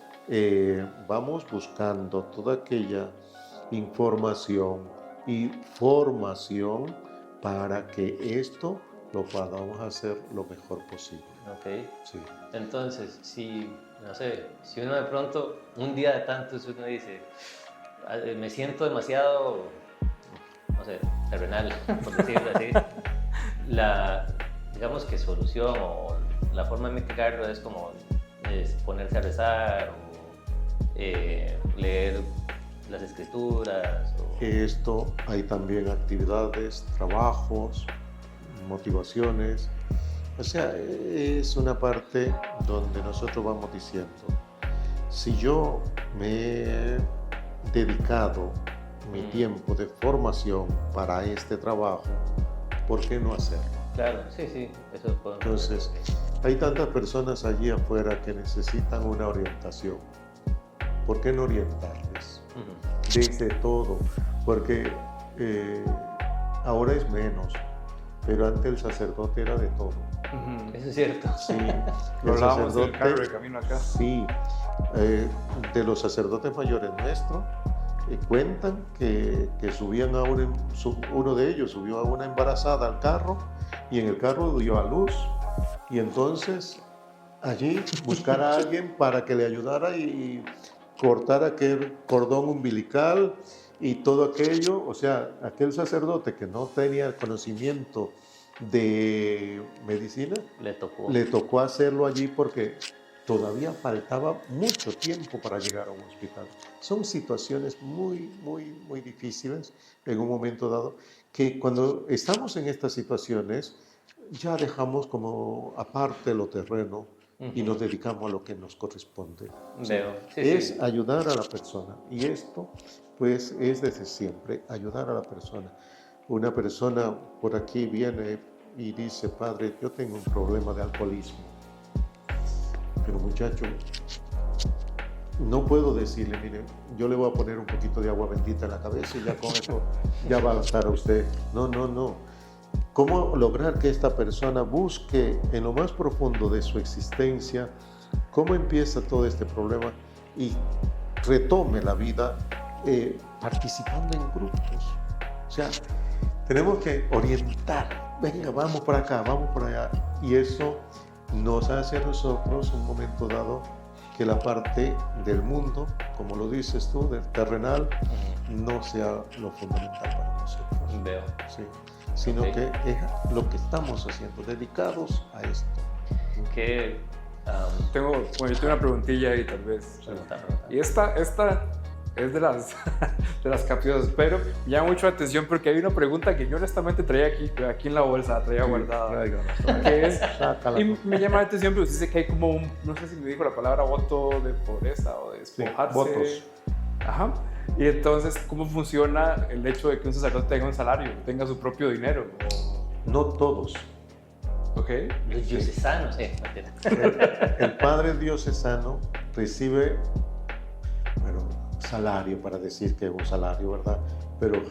vamos buscando toda aquella información y formación para que esto lo podamos hacer lo mejor posible. Ok. Sí. Entonces, no sé, si uno de pronto, un día de tantos, uno dice, me siento demasiado, no sé, terrenal, por decirlo así, digamos que solución o la forma de mitigarlo es como ponerse a rezar o leer las escrituras. Esto, hay también actividades, trabajos, motivaciones. O sea, es una parte donde nosotros vamos diciendo, si yo me he dedicado mi tiempo de formación para este trabajo, ¿por qué no hacerlo? Claro, sí, eso puedo. Entonces, hay tantas personas allí afuera que necesitan una orientación. ¿Por qué no orientarles? Desde todo, porque ahora es menos, pero antes el sacerdote era de todo. Eso es cierto. Sí, Lo hablábamos del carro de camino acá. Sí, de los sacerdotes mayores nuestros, cuentan que subían a uno de ellos subió a una embarazada al carro y en el carro dio a luz. Y entonces allí buscar a alguien para que le ayudara y cortar aquel cordón umbilical y todo aquello. O sea, aquel sacerdote que no tenía el conocimiento de medicina, le tocó hacerlo allí porque todavía faltaba mucho tiempo para llegar a un hospital. Son situaciones muy difíciles en un momento dado, que cuando estamos en estas situaciones ya dejamos como aparte lo terreno y nos dedicamos a lo que nos corresponde. Veo. Sí. Ayudar a la persona, y esto pues es desde siempre, ayudar a la persona. Una persona por aquí viene y dice, padre, yo tengo un problema de alcoholismo. Pero muchacho, no puedo decirle, mire, yo le voy a poner un poquito de agua bendita en la cabeza y ya con eso ya va a estar a usted. No, no, no. ¿Cómo lograr que esta persona busque en lo más profundo de su existencia cómo empieza todo este problema y retome la vida participando en grupos? O sea, tenemos que orientar, venga, vamos por acá, vamos por allá, y eso nos hace a nosotros un momento dado que la parte del mundo, como lo dices tú, del terrenal, no sea lo fundamental para nosotros. Veo. Sí. Sino que es lo que estamos haciendo, dedicados a esto. Que, yo tengo una preguntilla ahí tal vez. pregunta. Y esta es de las capciosas, pero me llama mucho la atención porque hay una pregunta que yo honestamente traía aquí en la bolsa, la traía guardada. Que es, y me llama la atención, pero dice que hay como un, no sé si me dijo la palabra voto de pobreza o de despojarse. Sí, votos. Ajá. Y entonces, ¿cómo funciona el hecho de que un sacerdote tenga un salario, tenga su propio dinero? No todos. ¿Ok? Los diocesanos, mentira. El padre diocesano recibe, bueno, salario, para decir que es un salario, ¿verdad? Pero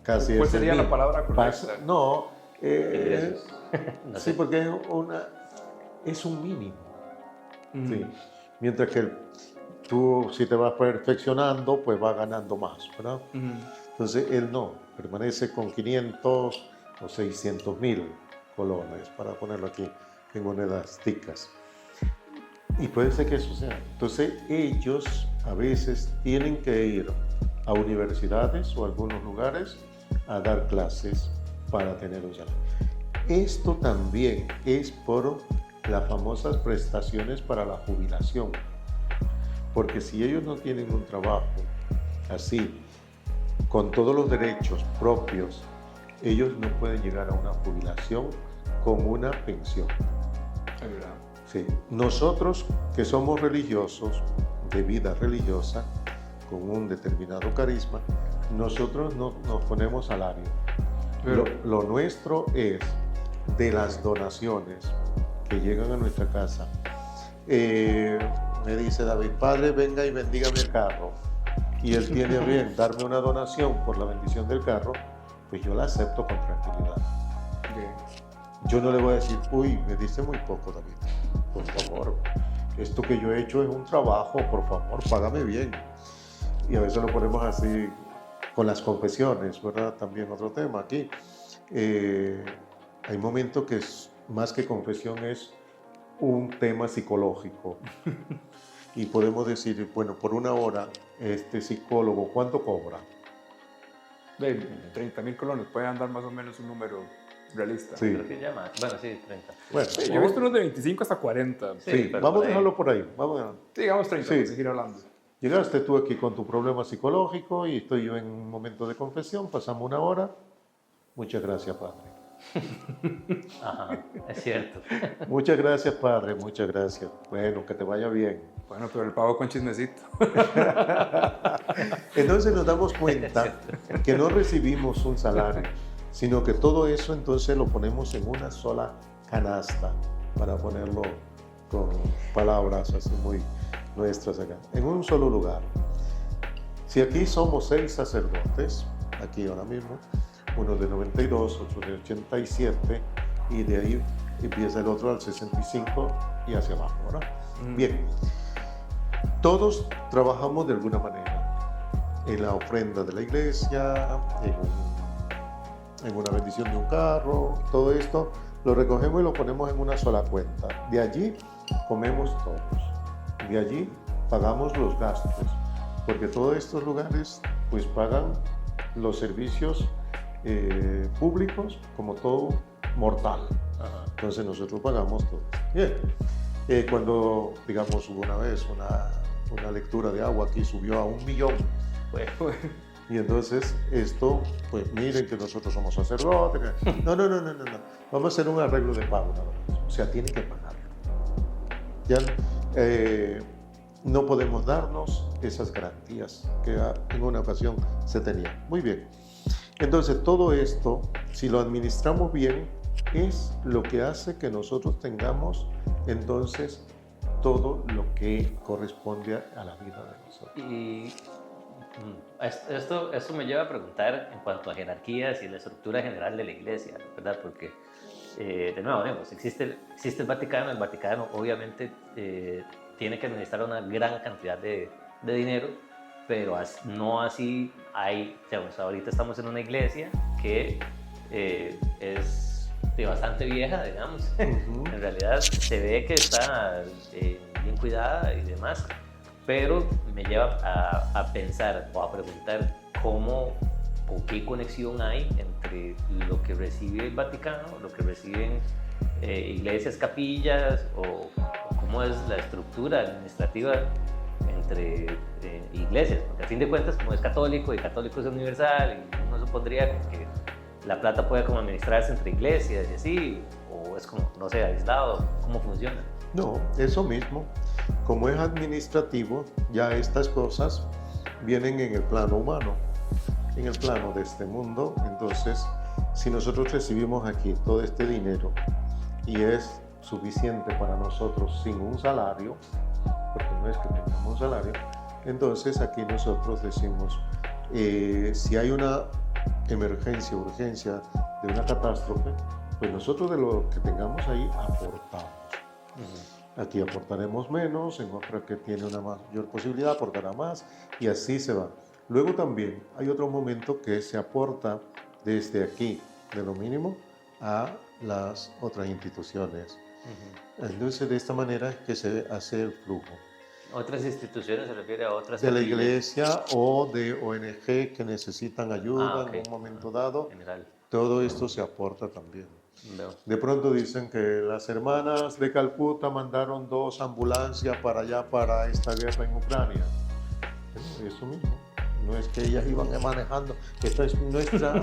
casi ¿Cuál es sería la palabra correcta? No, Ingresos. No sí, sé. porque es un mínimo. Sí. Mientras que tú, si te vas perfeccionando, pues vas ganando más, ¿verdad? Entonces, él no, permanece con 500 o 600 mil colones, para ponerlo aquí en monedas ticas. Y puede ser que eso sea. Entonces, ellos a veces tienen que ir a universidades o a algunos lugares a dar clases para tener un salario. Esto también es por las famosas prestaciones para la jubilación. Porque si ellos no tienen un trabajo así, con todos los derechos propios, ellos no pueden llegar a una jubilación con una pensión. Es verdad. Sí. Nosotros que somos religiosos, de vida religiosa, con un determinado carisma, nosotros no nos ponemos salario. Pero, Lo nuestro es de las donaciones que llegan a nuestra casa. Me dice David, padre, venga y bendígame el carro. Y él tiene a bien darme una donación por la bendición del carro, pues yo la acepto con tranquilidad. Yo no le voy a decir, uy, me diste muy poco, David. Por favor, esto que yo he hecho es un trabajo, por favor, págame bien. Y a veces lo ponemos así con las confesiones, ¿verdad? También otro tema aquí. Hay momentos que más que confesión es un tema psicológico. Y podemos decir, bueno, por una hora, este psicólogo, ¿cuánto cobra? de 30.000 colones, puede andar más o menos un número realista. Sí. Creo que llama. Bueno, sí, 30. Bueno, Sí, yo he visto unos de 25 hasta 40. Sí, sí, pero vamos por a ahí. dejarlo por ahí. Vamos a... Sí, digamos 30, Sí. para seguir hablando. Llegaste tú aquí con tu problema psicológico y estoy yo en un momento de confesión, pasamos una hora. Muchas gracias, Padre. Ajá, es cierto. Muchas gracias, Padre, muchas gracias. Bueno, que te vaya bien. Bueno, pero el pago con chismecito. Entonces nos damos cuenta que no recibimos un salario, sino que todo eso entonces lo ponemos en una sola canasta, para ponerlo con palabras así muy nuestras acá, en un solo lugar. Si aquí somos 6 sacerdotes, aquí ahora mismo, uno de 92, otro de 87, y de ahí empieza el otro al 65 y hacia abajo, ¿verdad? Bien, todos trabajamos de alguna manera, en la ofrenda de la iglesia, en una bendición de un carro, todo esto lo recogemos y lo ponemos en una sola cuenta. De allí comemos todos, de allí pagamos los gastos, porque todos estos lugares pues pagan los servicios públicos como todo mortal. Ajá. Entonces nosotros pagamos todo. Bien, cuando digamos hubo una vez una lectura de agua aquí subió a 1 millón. Pues, Y entonces esto, pues miren que nosotros somos sacerdotes. No. Vamos a hacer un arreglo de pago nada más. O sea, tiene que pagarlo. Ya no podemos darnos esas garantías que en una ocasión se tenían. Muy bien. Entonces todo esto, si lo administramos bien, es lo que hace que nosotros tengamos entonces todo lo que corresponde a la vida de nosotros. Y esto me lleva a preguntar en cuanto a jerarquías y la estructura general de la iglesia, ¿verdad? Porque, de nuevo, digamos, existe el Vaticano obviamente tiene que administrar una gran cantidad de dinero, pero no así hay, digamos, ahorita estamos en una iglesia que es bastante vieja, digamos. En realidad se ve que está bien cuidada y demás, pero me lleva a pensar o a preguntar cómo o qué conexión hay entre lo que recibe el Vaticano, lo que reciben iglesias, capillas, o cómo es la estructura administrativa entre iglesias, porque a fin de cuentas, como es católico y católico es universal, y uno supondría como que la plata puede como administrarse entre iglesias y así, o es como, no sé, aislado, ¿cómo funciona? No, eso mismo. Como es administrativo, ya estas cosas vienen en el plano humano, en el plano de este mundo. Entonces, si nosotros recibimos aquí todo este dinero y es suficiente para nosotros sin un salario, porque no es que tengamos un salario, entonces aquí nosotros decimos, si hay una emergencia, urgencia de una catástrofe, pues nosotros de lo que tengamos ahí aportamos. Aquí aportaremos menos, en otra que tiene una mayor posibilidad aportará más, y así se va. Luego también hay otro momento que se aporta desde aquí, de lo mínimo, a las otras instituciones. Entonces, de esta manera es que se hace el flujo. ¿Otras instituciones se refiere a otras? De la iglesia o de ONG que necesitan ayuda okay. en un momento dado. General. Todo esto se aporta también. Veo. De pronto dicen que las hermanas de Calcuta mandaron 2 ambulancias para allá, para esta guerra en Ucrania. Eso mismo. No es que ellas iban manejando. Esta es nuestra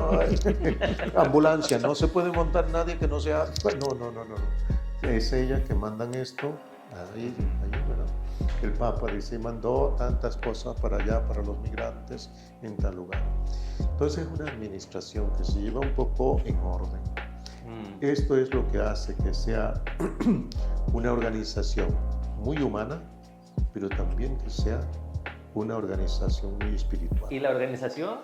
ambulancia. No se puede montar nadie que no sea... No. Es ellas que mandan esto. Ahí, ¿verdad? El Papa dice, mandó tantas cosas para allá, para los migrantes, en tal lugar. Entonces es una administración que se lleva un poco en orden. Esto es lo que hace que sea una organización muy humana, pero también que sea una organización muy espiritual. Y la organización,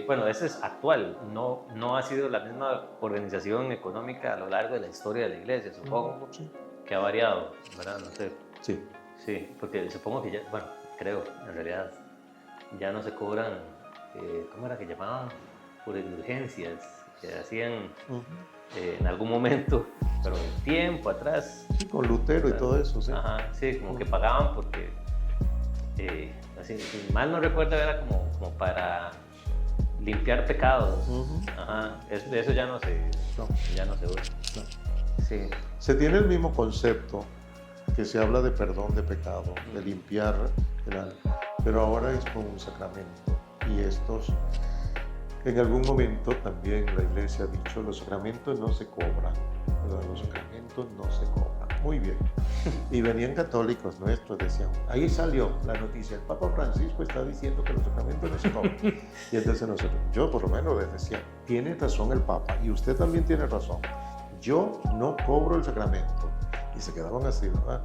bueno, esa es actual, no ha sido la misma organización económica a lo largo de la historia de la iglesia, supongo, Sí. que ha variado, ¿verdad? No sé. Sí. Porque supongo que ya, bueno, creo, en realidad, ya no se cobran, ¿cómo era que llamaban? Por indulgencias, que hacían en algún momento, pero tiempo atrás. Sí, con Lutero y todo eso, sí. Ajá, sí, como que pagaban porque, así, si mal no recuerdo, era como para limpiar pecados. Ajá, de eso ya no se usa. No. Sí. Se tiene el mismo concepto que se habla de perdón de pecado, de limpiar el alma, pero ahora es con un sacramento. Y estos, en algún momento también la iglesia ha dicho, los sacramentos no se cobran, los sacramentos no se cobran. Muy bien. Y venían católicos nuestros, decían, ahí salió la noticia, el Papa Francisco está diciendo que los sacramentos no se cobran. Y entonces nosotros, yo por lo menos les decía, tiene razón el Papa y usted también tiene razón. Yo no cobro el sacramento. Y se quedaban así, ¿verdad?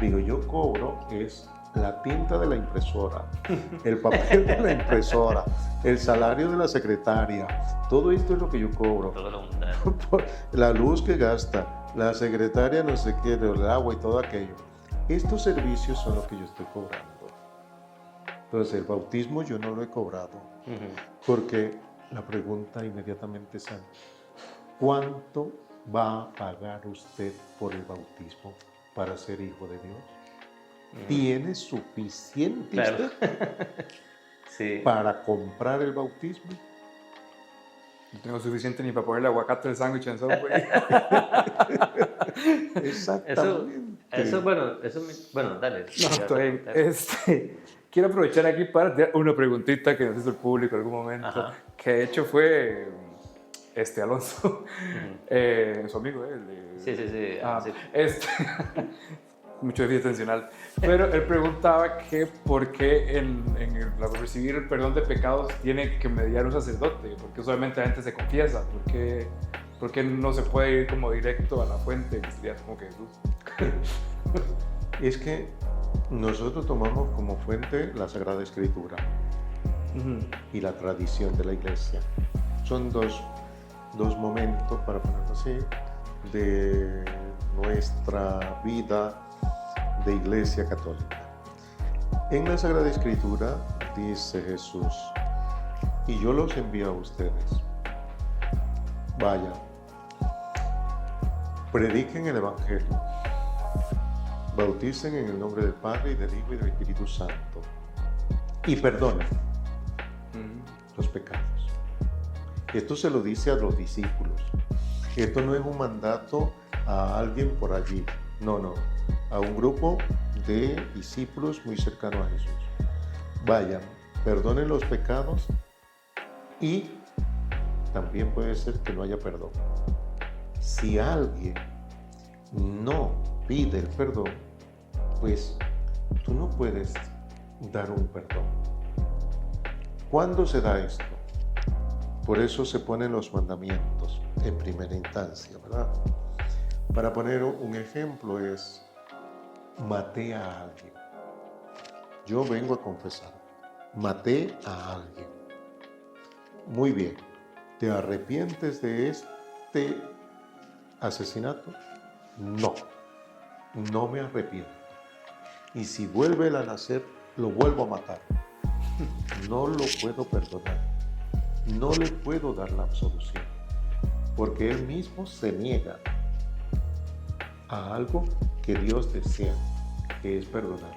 Digo, yo cobro es la tinta de la impresora, el papel de la impresora, el salario de la secretaria. Todo esto es lo que yo cobro. Todo lo mundano. La luz que gasta, la secretaria no sé qué, el agua y todo aquello. Estos servicios son los que yo estoy cobrando. Entonces, el bautismo yo no lo he cobrado. Porque la pregunta inmediatamente es, ¿cuánto va a pagar usted por el bautismo para ser hijo de Dios? ¿Tiene suficiente usted Sí. para comprar el bautismo? No tengo suficiente ni para ponerle aguacate al sándwich en Subway. Exactamente. Bueno, dale. No, estoy bien. Quiero aprovechar aquí para hacer una preguntita que nos hizo el público en algún momento. Ajá. Que de hecho fue Alonso, su amigo, Sí. sí. Mucho déficit atencional. Pero él preguntaba que por qué en recibir el perdón de pecados tiene que mediar un sacerdote, porque usualmente la gente se confiesa, ¿por qué no se puede ir como directo a la fuente, que sería como que Jesús? Es que nosotros tomamos como fuente la Sagrada Escritura y la tradición de la Iglesia. Son dos momentos, para ponerlo así, de nuestra vida de Iglesia Católica. En la Sagrada Escritura dice Jesús, y yo los envío a ustedes, vayan, prediquen el Evangelio, bauticen en el nombre del Padre y del Hijo y del Espíritu Santo y perdonen los pecados. Esto se lo dice a los discípulos. Esto no es un mandato a alguien por allí. No. A un grupo de discípulos muy cercanos a Jesús. Vayan, perdonen los pecados y también puede ser que no haya perdón. Si alguien no pide el perdón, pues tú no puedes dar un perdón. ¿Cuándo se da esto? Por eso se ponen los mandamientos en primera instancia, ¿verdad? Para poner un ejemplo es, maté a alguien. Yo vengo a confesar, maté a alguien. Muy bien, ¿te arrepientes de este asesinato? No me arrepiento. Y si vuelve a nacer, lo vuelvo a matar. No lo puedo perdonar. No le puedo dar la absolución, porque él mismo se niega a algo que Dios desea, que es perdonar.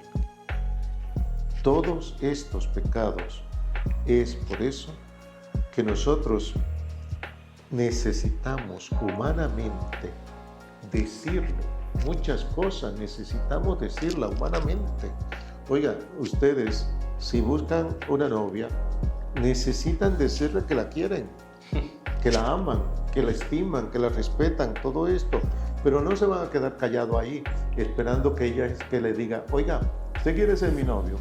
Todos estos pecados es por eso que nosotros necesitamos humanamente decirle muchas cosas, necesitamos decirla humanamente. Oiga, ustedes, si buscan una novia, necesitan decirle que la quieren, que la aman, que la estiman, que la respetan, todo esto. Pero no se van a quedar callados ahí esperando que ella que le diga, oiga, ¿usted quiere ser mi novio?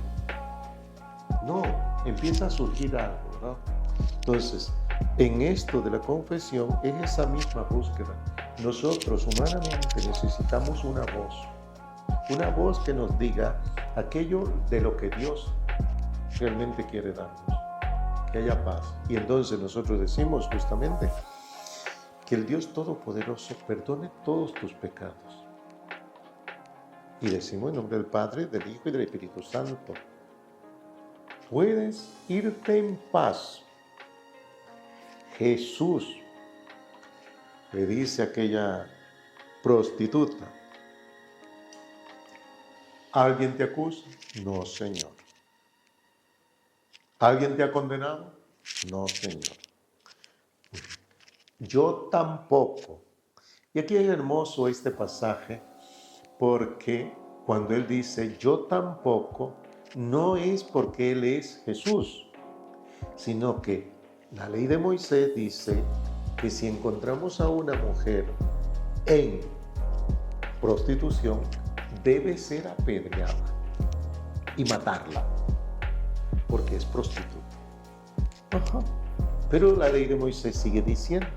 No, empieza a surgir algo, ¿no? Entonces, en esto de la confesión es esa misma búsqueda. Nosotros humanamente necesitamos una voz que nos diga aquello de lo que Dios realmente quiere darnos. Que haya paz. Y entonces nosotros decimos justamente que el Dios Todopoderoso perdone todos tus pecados. Y decimos en nombre del Padre, del Hijo y del Espíritu Santo, puedes irte en paz. Jesús le dice a aquella prostituta, ¿alguien te acusa? No, Señor. ¿Alguien te ha condenado? No, Señor. Yo tampoco. Y aquí es hermoso este pasaje porque cuando Él dice yo tampoco, no es porque Él es Jesús, sino que la ley de Moisés dice que si encontramos a una mujer en prostitución, debe ser apedreada y matarla, porque es prostituta. Pero la ley de Moisés sigue diciendo,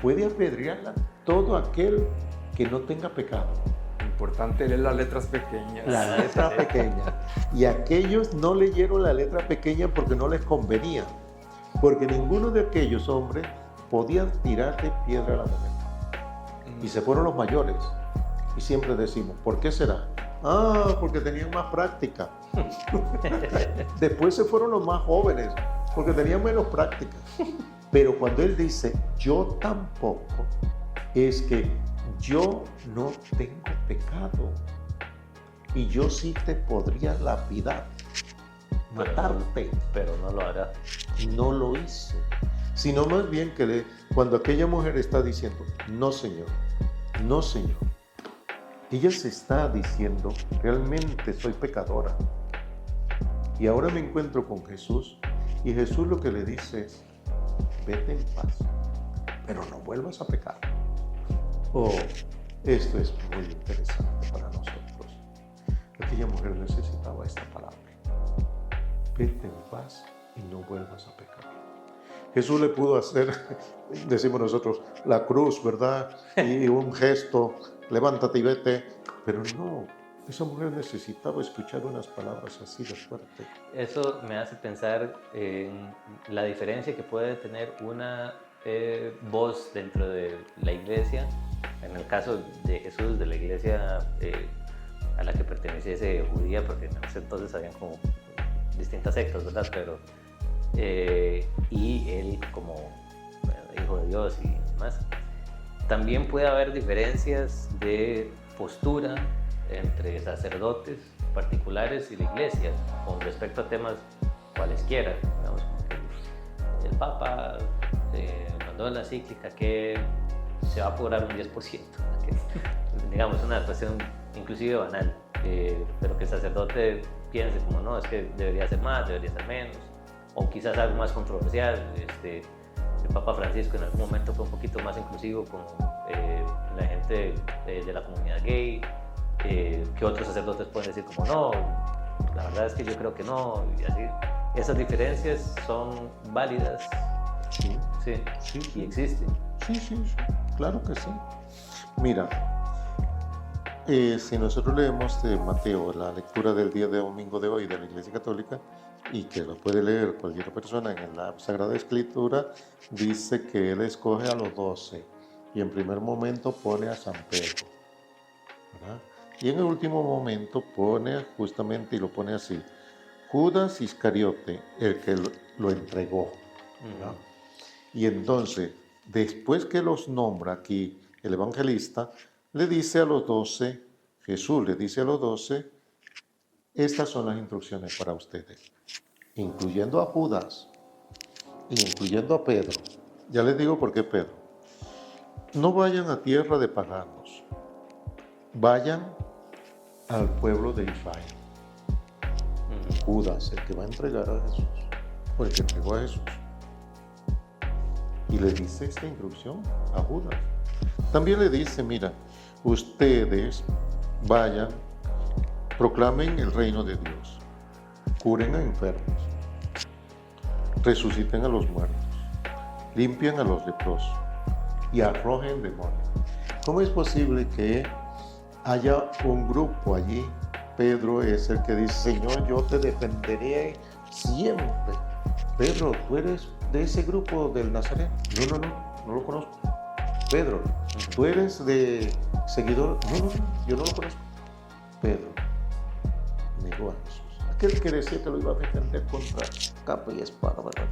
puede apedrearla todo aquel que no tenga pecado. Importante leer las letras pequeñas. La letra pequeña. Y aquellos no leyeron la letra pequeña porque no les convenía, porque ninguno de aquellos hombres podía tirarle piedra a la mujer. Y se fueron los mayores. Y siempre decimos, ¿por qué será? Porque tenían más práctica. Después se fueron los más jóvenes, porque tenían menos práctica. Pero cuando Él dice, yo tampoco, es que yo no tengo pecado. Y yo sí te podría lapidar, matarte. Pero no lo hará. No lo hizo. Sino más bien que cuando aquella mujer está diciendo, no, Señor, no, Señor. Ella se está diciendo, realmente soy pecadora. Y ahora me encuentro con Jesús. Y Jesús lo que le dice es, vete en paz, pero no vuelvas a pecar. Esto es muy interesante para nosotros. Aquella mujer necesitaba esta palabra. Vete en paz y no vuelvas a pecar. Jesús le pudo hacer, decimos nosotros, la cruz, ¿verdad? Y un gesto, levántate y vete. Pero no, Esa mujer necesitaba escuchar unas palabras así de fuerte. Eso me hace pensar en la diferencia que puede tener una voz dentro de la iglesia, en el caso de Jesús, de la iglesia a la que perteneciese judía, porque en ese entonces habían como distintas sectas, ¿verdad? Pero, y él como hijo de Dios y demás. También puede haber diferencias de postura entre sacerdotes particulares y la iglesia con respecto a temas cualesquiera. Digamos, como que el Papa mandó en la encíclica que se va a cobrar un 10%, que, digamos, una cuestión inclusive banal, pero que el sacerdote piense como no, es que debería ser más, debería ser menos, o quizás algo más controversial. El Papa Francisco en algún momento fue un poquito más inclusivo con la gente de la comunidad gay, que otros sacerdotes pueden decir como no, la verdad es que yo creo que no, y así. Esas diferencias son válidas, Sí, sí, sí, y existen. sí, claro que sí. Mira, si nosotros leemos de Mateo, la lectura del día de domingo de hoy de la Iglesia Católica, y que lo puede leer cualquier persona en la Sagrada Escritura, dice que Él escoge a los 12 y en primer momento pone a San Pedro, ¿verdad? Y en el último momento pone justamente, y lo pone así, Judas Iscariote, el que lo entregó, ¿verdad? Y entonces, después que los nombra aquí el evangelista, le dice a los 12, Jesús le dice a los 12, estas son las instrucciones para ustedes, incluyendo a Judas, incluyendo a Pedro. Ya les digo por qué Pedro. No vayan a tierra de paganos, vayan al pueblo de Israel. Judas, el que va a entregar a Jesús, o el que entregó a Jesús. Y le dice esta instrucción a Judas. También le dice, mira, ustedes vayan, proclamen el reino de Dios, curen a enfermos, resuciten a los muertos, limpien a los leprosos y arrojen demonios. ¿Cómo es posible que haya un grupo allí? Pedro es el que dice, Señor, yo te defenderé siempre. Pedro, ¿tú eres de ese grupo del Nazareno? No lo conozco. Pedro, ¿tú eres de seguidor? No, yo no lo conozco. Pedro negó a Jesús. Aquel que decía que lo iba a defender contra capa y espada, ¿verdad?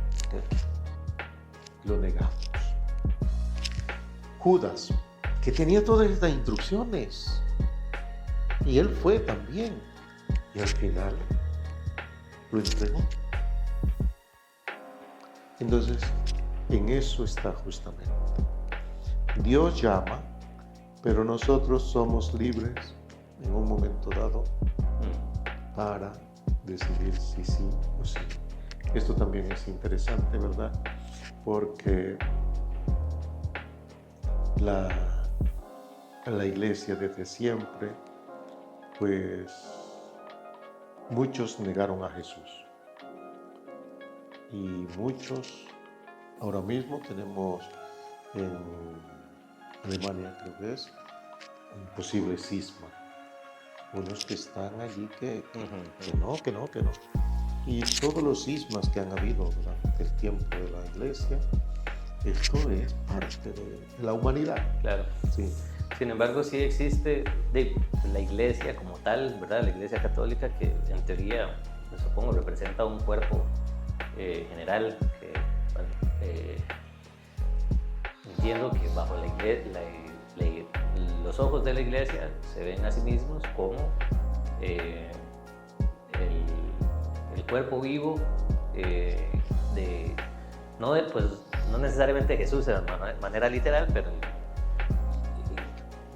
Lo negamos. Judas, que tenía todas estas instrucciones, y él fue también, y al final lo entregó. Entonces, en eso está justamente. Dios llama, pero nosotros somos libres en un momento dado para decidir si sí o sí. Esto también es interesante, ¿verdad? Porque la iglesia desde siempre, pues muchos negaron a Jesús. Y muchos, ahora mismo tenemos en Alemania, creo que es, un posible cisma. Unos que están allí que no. Y todos los cismas que han habido durante el tiempo de la iglesia, esto es parte de la humanidad. Claro. Sí. Sin embargo, sí existe la iglesia como tal, ¿verdad? La iglesia católica, que en teoría, pues, supongo, representa un cuerpo general, que bueno, entiendo que bajo los ojos de la iglesia se ven a sí mismos como el cuerpo vivo no necesariamente de Jesús de manera literal, pero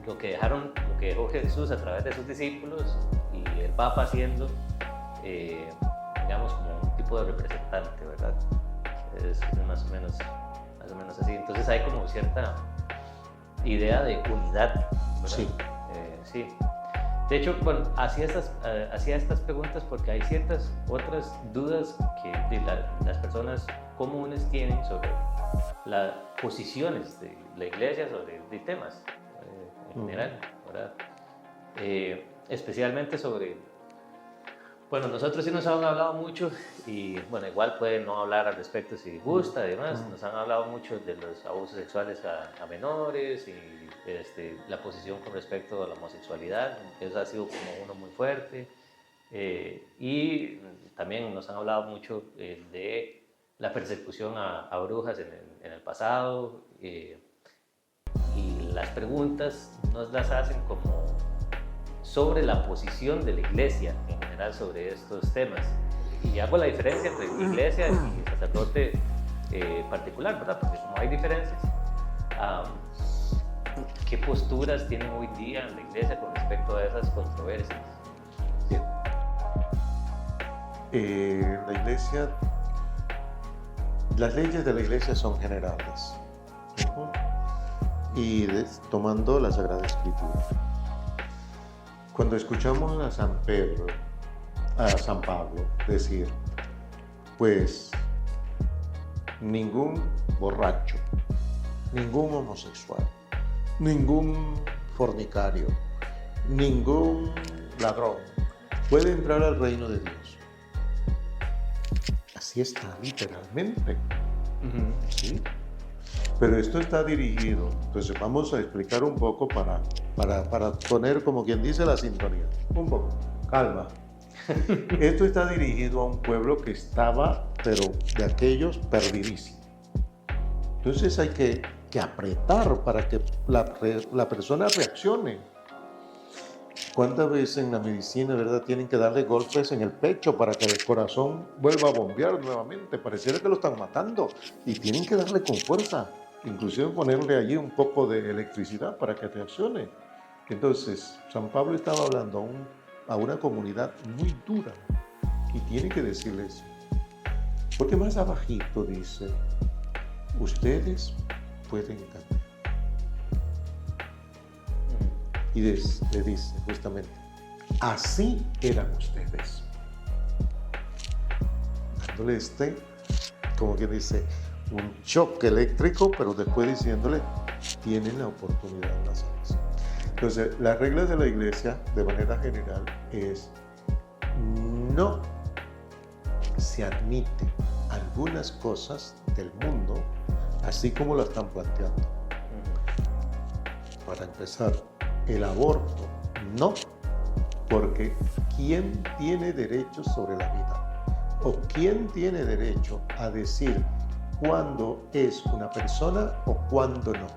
lo que dejó Jesús a través de sus discípulos y el Papa siendo, digamos, como un tipo de representante, ¿verdad? Es más o menos así. Entonces hay como cierta idea de unidad, ¿verdad? Sí. Sí. De hecho, bueno, hacía estas preguntas porque hay ciertas otras dudas que las personas comunes tienen sobre las posiciones de la iglesia sobre temas en general, ¿verdad? especialmente sobre, bueno, nosotros sí nos han hablado mucho y bueno, igual pueden no hablar al respecto si gusta y demás, nos han hablado mucho de los abusos sexuales a menores y la posición con respecto a la homosexualidad, eso ha sido como uno muy fuerte. Y también nos han hablado mucho de la persecución a brujas en el pasado, y las preguntas nos las hacen como sobre la posición de la iglesia en general sobre estos temas. Y hago la diferencia entre iglesia y sacerdote particular, ¿verdad? Porque como hay diferencias, ¿qué posturas tienen hoy día en la iglesia con respecto a esas controversias? Bien. La iglesia, las leyes de la iglesia son generales. Y tomando la Sagrada Escritura. Cuando escuchamos a San Pablo decir, pues ningún borracho, ningún homosexual, ningún fornicario, ningún ladrón puede entrar al reino de Dios. Así está literalmente. ¿Sí? Pero esto está dirigido, entonces vamos a explicar un poco para poner, como quien dice, la sintonía. Un poco, calma. Esto está dirigido a un pueblo que estaba, pero de aquellos, perdidísimo. Entonces hay que apretar para que la persona reaccione. ¿Cuántas veces en la medicina, verdad, tienen que darle golpes en el pecho para que el corazón vuelva a bombear nuevamente? Pareciera que lo están matando y tienen que darle con fuerza. Inclusive ponerle allí un poco de electricidad para que reaccione. Entonces, San Pablo estaba hablando a una comunidad muy dura y tiene que decirles, porque más abajito dice, ustedes pueden cambiar. Y le dice justamente, así eran ustedes. Dándole como que dice, un choque eléctrico, pero después diciéndole, tienen la oportunidad de la salvación. Entonces, las reglas de la iglesia, de manera general, es no se admite algunas cosas del mundo, así como lo están planteando. Para empezar, el aborto, no, porque ¿quién tiene derecho sobre la vida? ¿O quién tiene derecho a decir cuándo es una persona o cuándo no?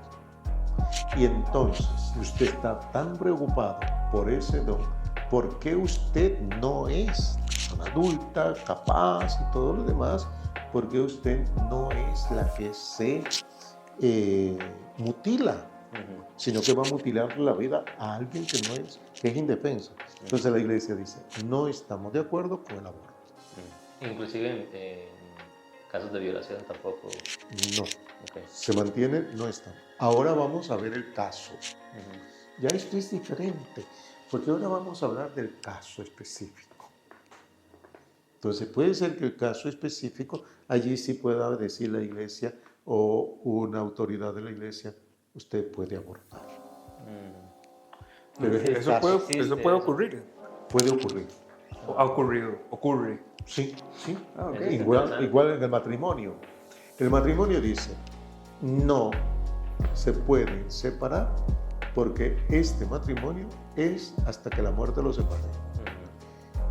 Y entonces, si usted está tan preocupado por ese don, ¿por qué usted no es una adulta, capaz y todo lo demás? ¿Por qué usted no es la que se mutila? Sino que va a mutilar la vida a alguien que es indefenso. Entonces la iglesia dice, no estamos de acuerdo con el aborto. Inclusive en casos de violación tampoco. No, se mantiene, no está. Ahora vamos a ver el caso. Ya esto es diferente, porque ahora vamos a hablar del caso específico. Entonces puede ser que el caso específico, allí sí pueda decir la iglesia o una autoridad de la iglesia, usted puede abortar. Pero eso puede ocurrir. Puede ocurrir. Ha ocurrido, ocurre. Sí. Okay. Igual en el matrimonio. El matrimonio dice, no se pueden separar porque este matrimonio es hasta que la muerte los separe.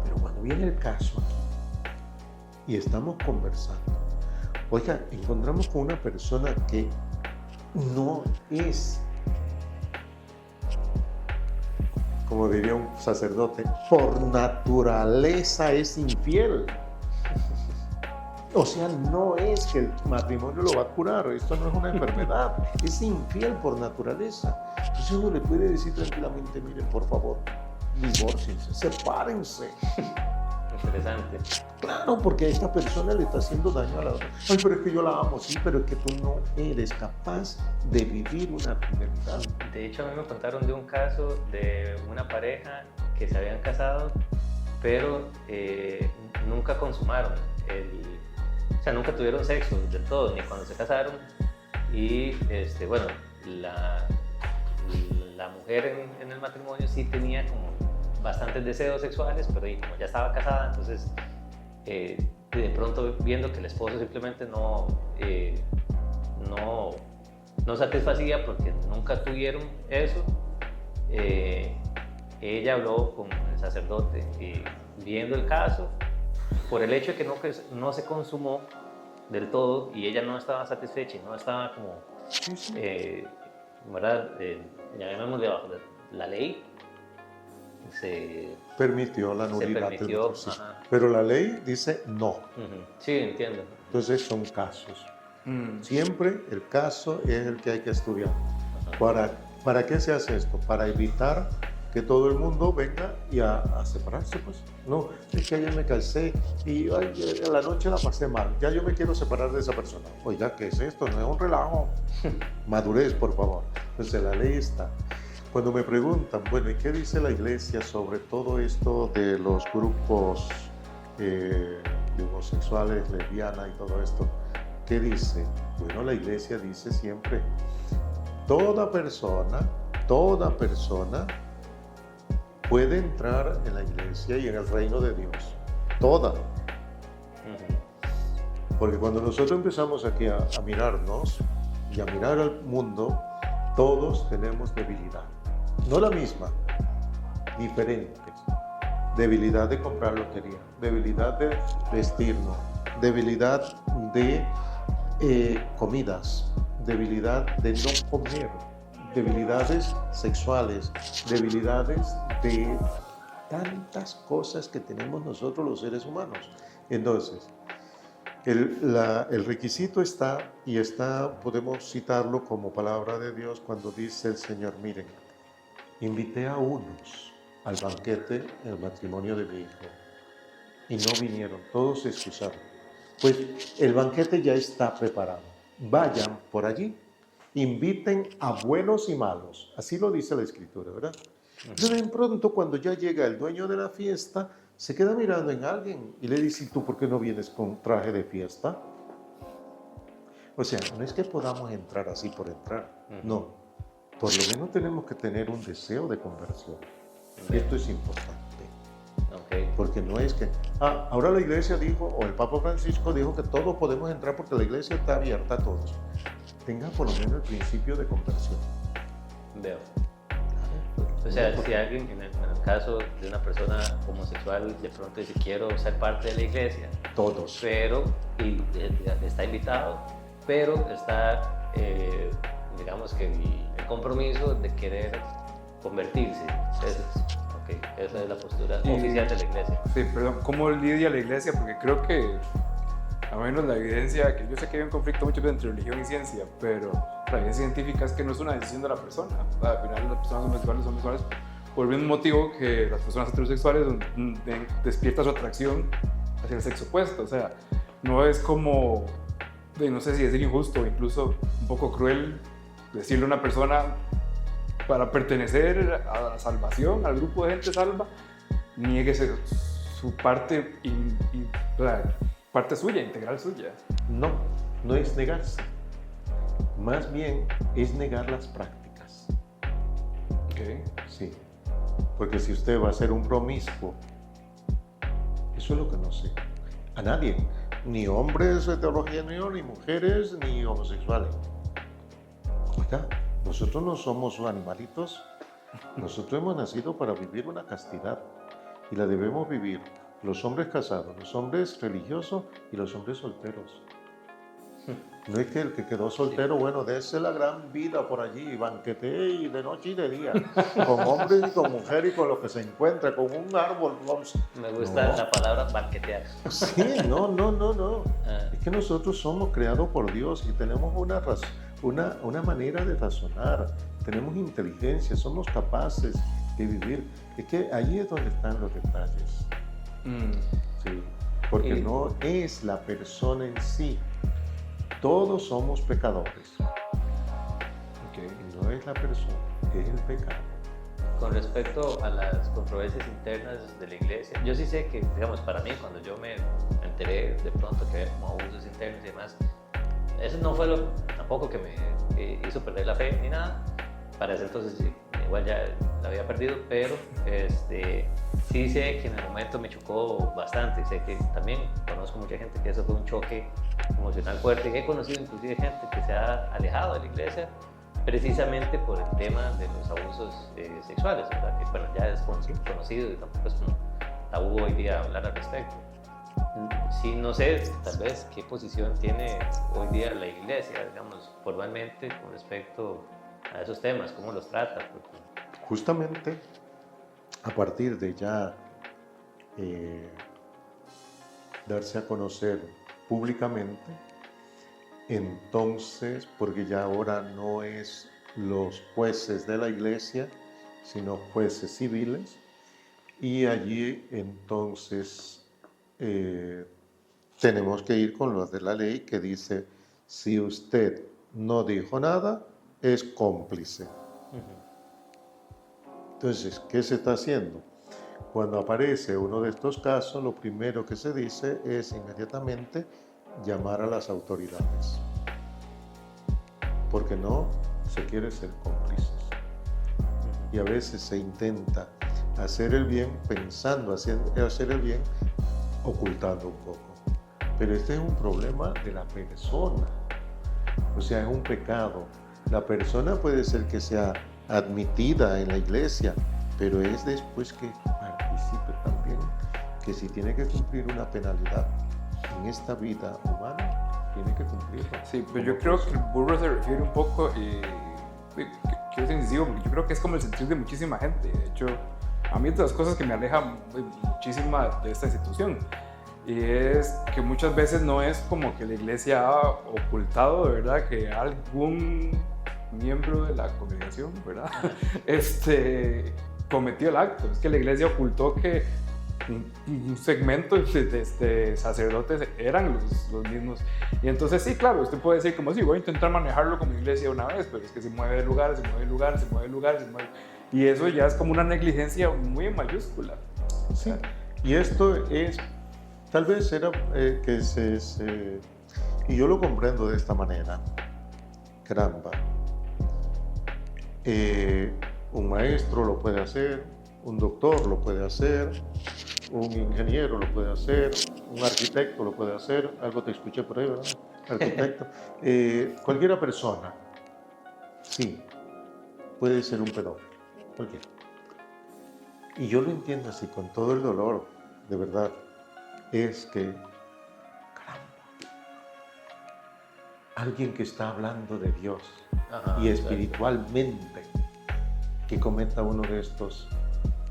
Pero cuando viene el caso aquí y estamos conversando, oiga, encontramos con una persona que no es, como diría un sacerdote, por naturaleza es infiel. O sea, no es que el matrimonio lo va a curar, esto no es una enfermedad, es infiel por naturaleza. Entonces uno le puede decir tranquilamente, miren, por favor, divórciense, sepárense. Interesante. Claro, porque a esta persona le está haciendo daño a la otra. Ay, pero es que yo la amo, sí, pero es que tú no eres capaz de vivir una fidelidad. De hecho, a mí me contaron de un caso de una pareja que se habían casado, pero nunca consumaron o sea, nunca tuvieron sexo del todo, ni cuando se casaron. Y bueno, la mujer en el matrimonio sí tenía como bastantes deseos sexuales, pero y como ya estaba casada, entonces de pronto viendo que el esposo simplemente no satisfacía porque nunca tuvieron eso, ella habló con el sacerdote y viendo el caso, por el hecho de que no se consumó del todo y ella no estaba satisfecha y no estaba como, ¿verdad? Llamémosle bajo la ley, se permitió la nulidad del permitió, matrimonio. Pero la ley dice no. Sí, entiendo. Entonces son casos. Siempre el caso es el que hay que estudiar. ¿Para qué se hace esto? Para evitar que todo el mundo venga y a separarse, pues. No, es que ayer me calcé y a la noche la pasé mal. Ya yo me quiero separar de esa persona. Oiga, ¿qué es esto? No es un relajo. Madurez, por favor. Entonces la ley está. Cuando me preguntan, bueno, ¿y qué dice la iglesia sobre todo esto de los grupos de homosexuales, lesbianas y todo esto? ¿Qué dice? Bueno, la iglesia dice siempre, toda persona puede entrar en la iglesia y en el reino de Dios. Toda. Porque cuando nosotros empezamos aquí a mirarnos y a mirar al mundo, todos tenemos debilidad. No la misma, diferentes. Debilidad de comprar lotería, debilidad de vestirnos, debilidad de comidas, debilidad de no comer, debilidades sexuales, debilidades de tantas cosas que tenemos nosotros los seres humanos. Entonces, el requisito está, y podemos citarlo como palabra de Dios cuando dice el Señor, miren, invité a unos al banquete, el matrimonio de mi hijo, y no vinieron, todos se excusaron. Pues el banquete ya está preparado. Vayan por allí, inviten a buenos y malos. Así lo dice la Escritura, ¿verdad? Pero de pronto, cuando ya llega el dueño de la fiesta, se queda mirando en alguien y le dice, ¿tú por qué no vienes con traje de fiesta? O sea, no es que podamos entrar así por entrar, no. Por lo menos tenemos que tener un deseo de conversión. Esto es importante. Porque no es que, ahora la iglesia dijo, o el Papa Francisco dijo que todos podemos entrar porque la iglesia está abierta a todos. Tenga por lo menos el principio de conversión. Veo. O sea, si alguien, en el caso de una persona homosexual, de pronto dice, quiero ser parte de la iglesia. Todos. Pero, y está invitado, pero está, digamos que el compromiso de querer convertirse. Esa es la postura oficial de la iglesia. Sí, perdón, ¿cómo lidia la iglesia? Porque creo que, a menos la evidencia, que yo sé que hay un conflicto mucho entre religión y ciencia, pero la evidencia científica es que no es una decisión de la persona. Al final las personas homosexuales son homosexuales por el mismo motivo que las personas heterosexuales despierta su atracción hacia el sexo opuesto. O sea, no es como, no sé si decir injusto o incluso un poco cruel decirle a una persona, para pertenecer a la salvación, al grupo de gente salva, niéguese su parte, parte suya, integral suya. No, no es negarse. Más bien es negar las prácticas. Sí. Porque si usted va a ser un promiscuo, eso es lo que no sé. A nadie. Ni hombres heterogéneos, ni mujeres, ni homosexuales. Oiga, nosotros no somos animalitos, nosotros hemos nacido para vivir una castidad y la debemos vivir los hombres casados, los hombres religiosos y los hombres solteros. No es que el que quedó soltero, bueno, dése la gran vida por allí, banquetee y de noche y de día, con hombres y con mujeres y con lo que se encuentra, con un árbol. Me gusta la palabra banquetear. Sí, no. Es que nosotros somos creados por Dios y tenemos una manera de razonar, tenemos inteligencia, somos capaces de vivir. Es que ahí es donde están los detalles. Sí, porque no es la persona en sí. Todos somos pecadores. No es la persona, es el pecado. Con respecto a las controversias internas de la iglesia, yo sí sé que, digamos, para mí, cuando yo me enteré de pronto que había como abusos internos y demás, eso no fue tampoco que me hizo perder la fe ni nada, para ese entonces igual ya la había perdido, pero sí sé que en el momento me chocó bastante, y sé que también conozco mucha gente que eso fue un choque emocional fuerte, y he conocido inclusive gente que se ha alejado de la iglesia precisamente por el tema de los abusos sexuales, ¿verdad? Que bueno, ya es conocido y tampoco es un tabú hoy día hablar al respecto. Sí, no sé, tal vez, qué posición tiene hoy día la iglesia, digamos, formalmente con respecto a esos temas, cómo los trata. Porque... Justamente a partir de ya darse a conocer públicamente, entonces, porque ya ahora no es los jueces de la iglesia, sino jueces civiles, y allí entonces tenemos que ir con los de la ley que dice, si usted no dijo nada, es cómplice. Entonces, ¿qué se está haciendo? Cuando aparece uno de estos casos, lo primero que se dice es inmediatamente llamar a las autoridades, porque no se quiere ser cómplices. Y a veces se intenta hacer el bien pensando hacer el bien, ocultando un poco. Pero este es un problema de la persona, o sea, es un pecado. La persona puede ser que sea admitida en la iglesia, pero es después que participe también, que si tiene que cumplir una penalidad en esta vida humana, tiene que cumplirla. Sí, pero yo creo que el burro se refiere un poco, quiero ser incisivo, porque yo creo que es como el sentir de muchísima gente. De hecho, a mí es de las cosas que me alejan muchísimo de esta institución, y es que muchas veces no es como que la iglesia ha ocultado de verdad que algún miembro de la congregación, ¿verdad? Cometió el acto. Es que la iglesia ocultó que un segmento de sacerdotes eran los mismos. Y entonces sí, claro, usted puede decir como sí, voy a intentar manejarlo como iglesia una vez, pero es que se mueve de lugar, se mueve de lugar, se mueve de lugar, se mueve. Y eso ya es como una negligencia muy en mayúscula. Sí, y esto es, tal vez era que y yo lo comprendo de esta manera. Caramba. Un maestro lo puede hacer, un doctor lo puede hacer, un ingeniero lo puede hacer, un arquitecto lo puede hacer, algo te escuché por ahí, ¿verdad? Arquitecto. Cualquiera persona, sí, puede ser un pedófilo, cualquiera. Y yo lo entiendo así, con todo el dolor, de verdad, es que, caramba, alguien que está hablando de Dios y espiritualmente, que cometa uno de estos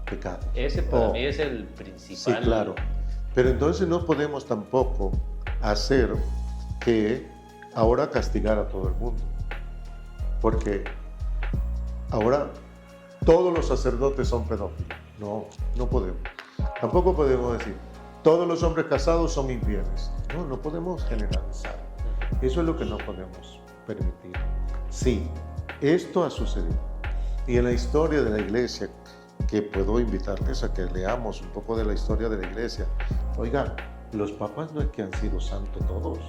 pecados. Ese para mí es el principal. Sí, claro. Pero entonces no podemos tampoco hacer que ahora castigar a todo el mundo. Porque ahora todos los sacerdotes son pedófilos. No, no podemos. Tampoco podemos decir, todos los hombres casados son infieles. No, no podemos generalizar. Eso es lo que no podemos permitir. Sí, esto ha sucedido. Y en la historia de la iglesia, que puedo invitarles a que leamos un poco de la historia de la iglesia. Oiga, los papas no es que han sido santos todos.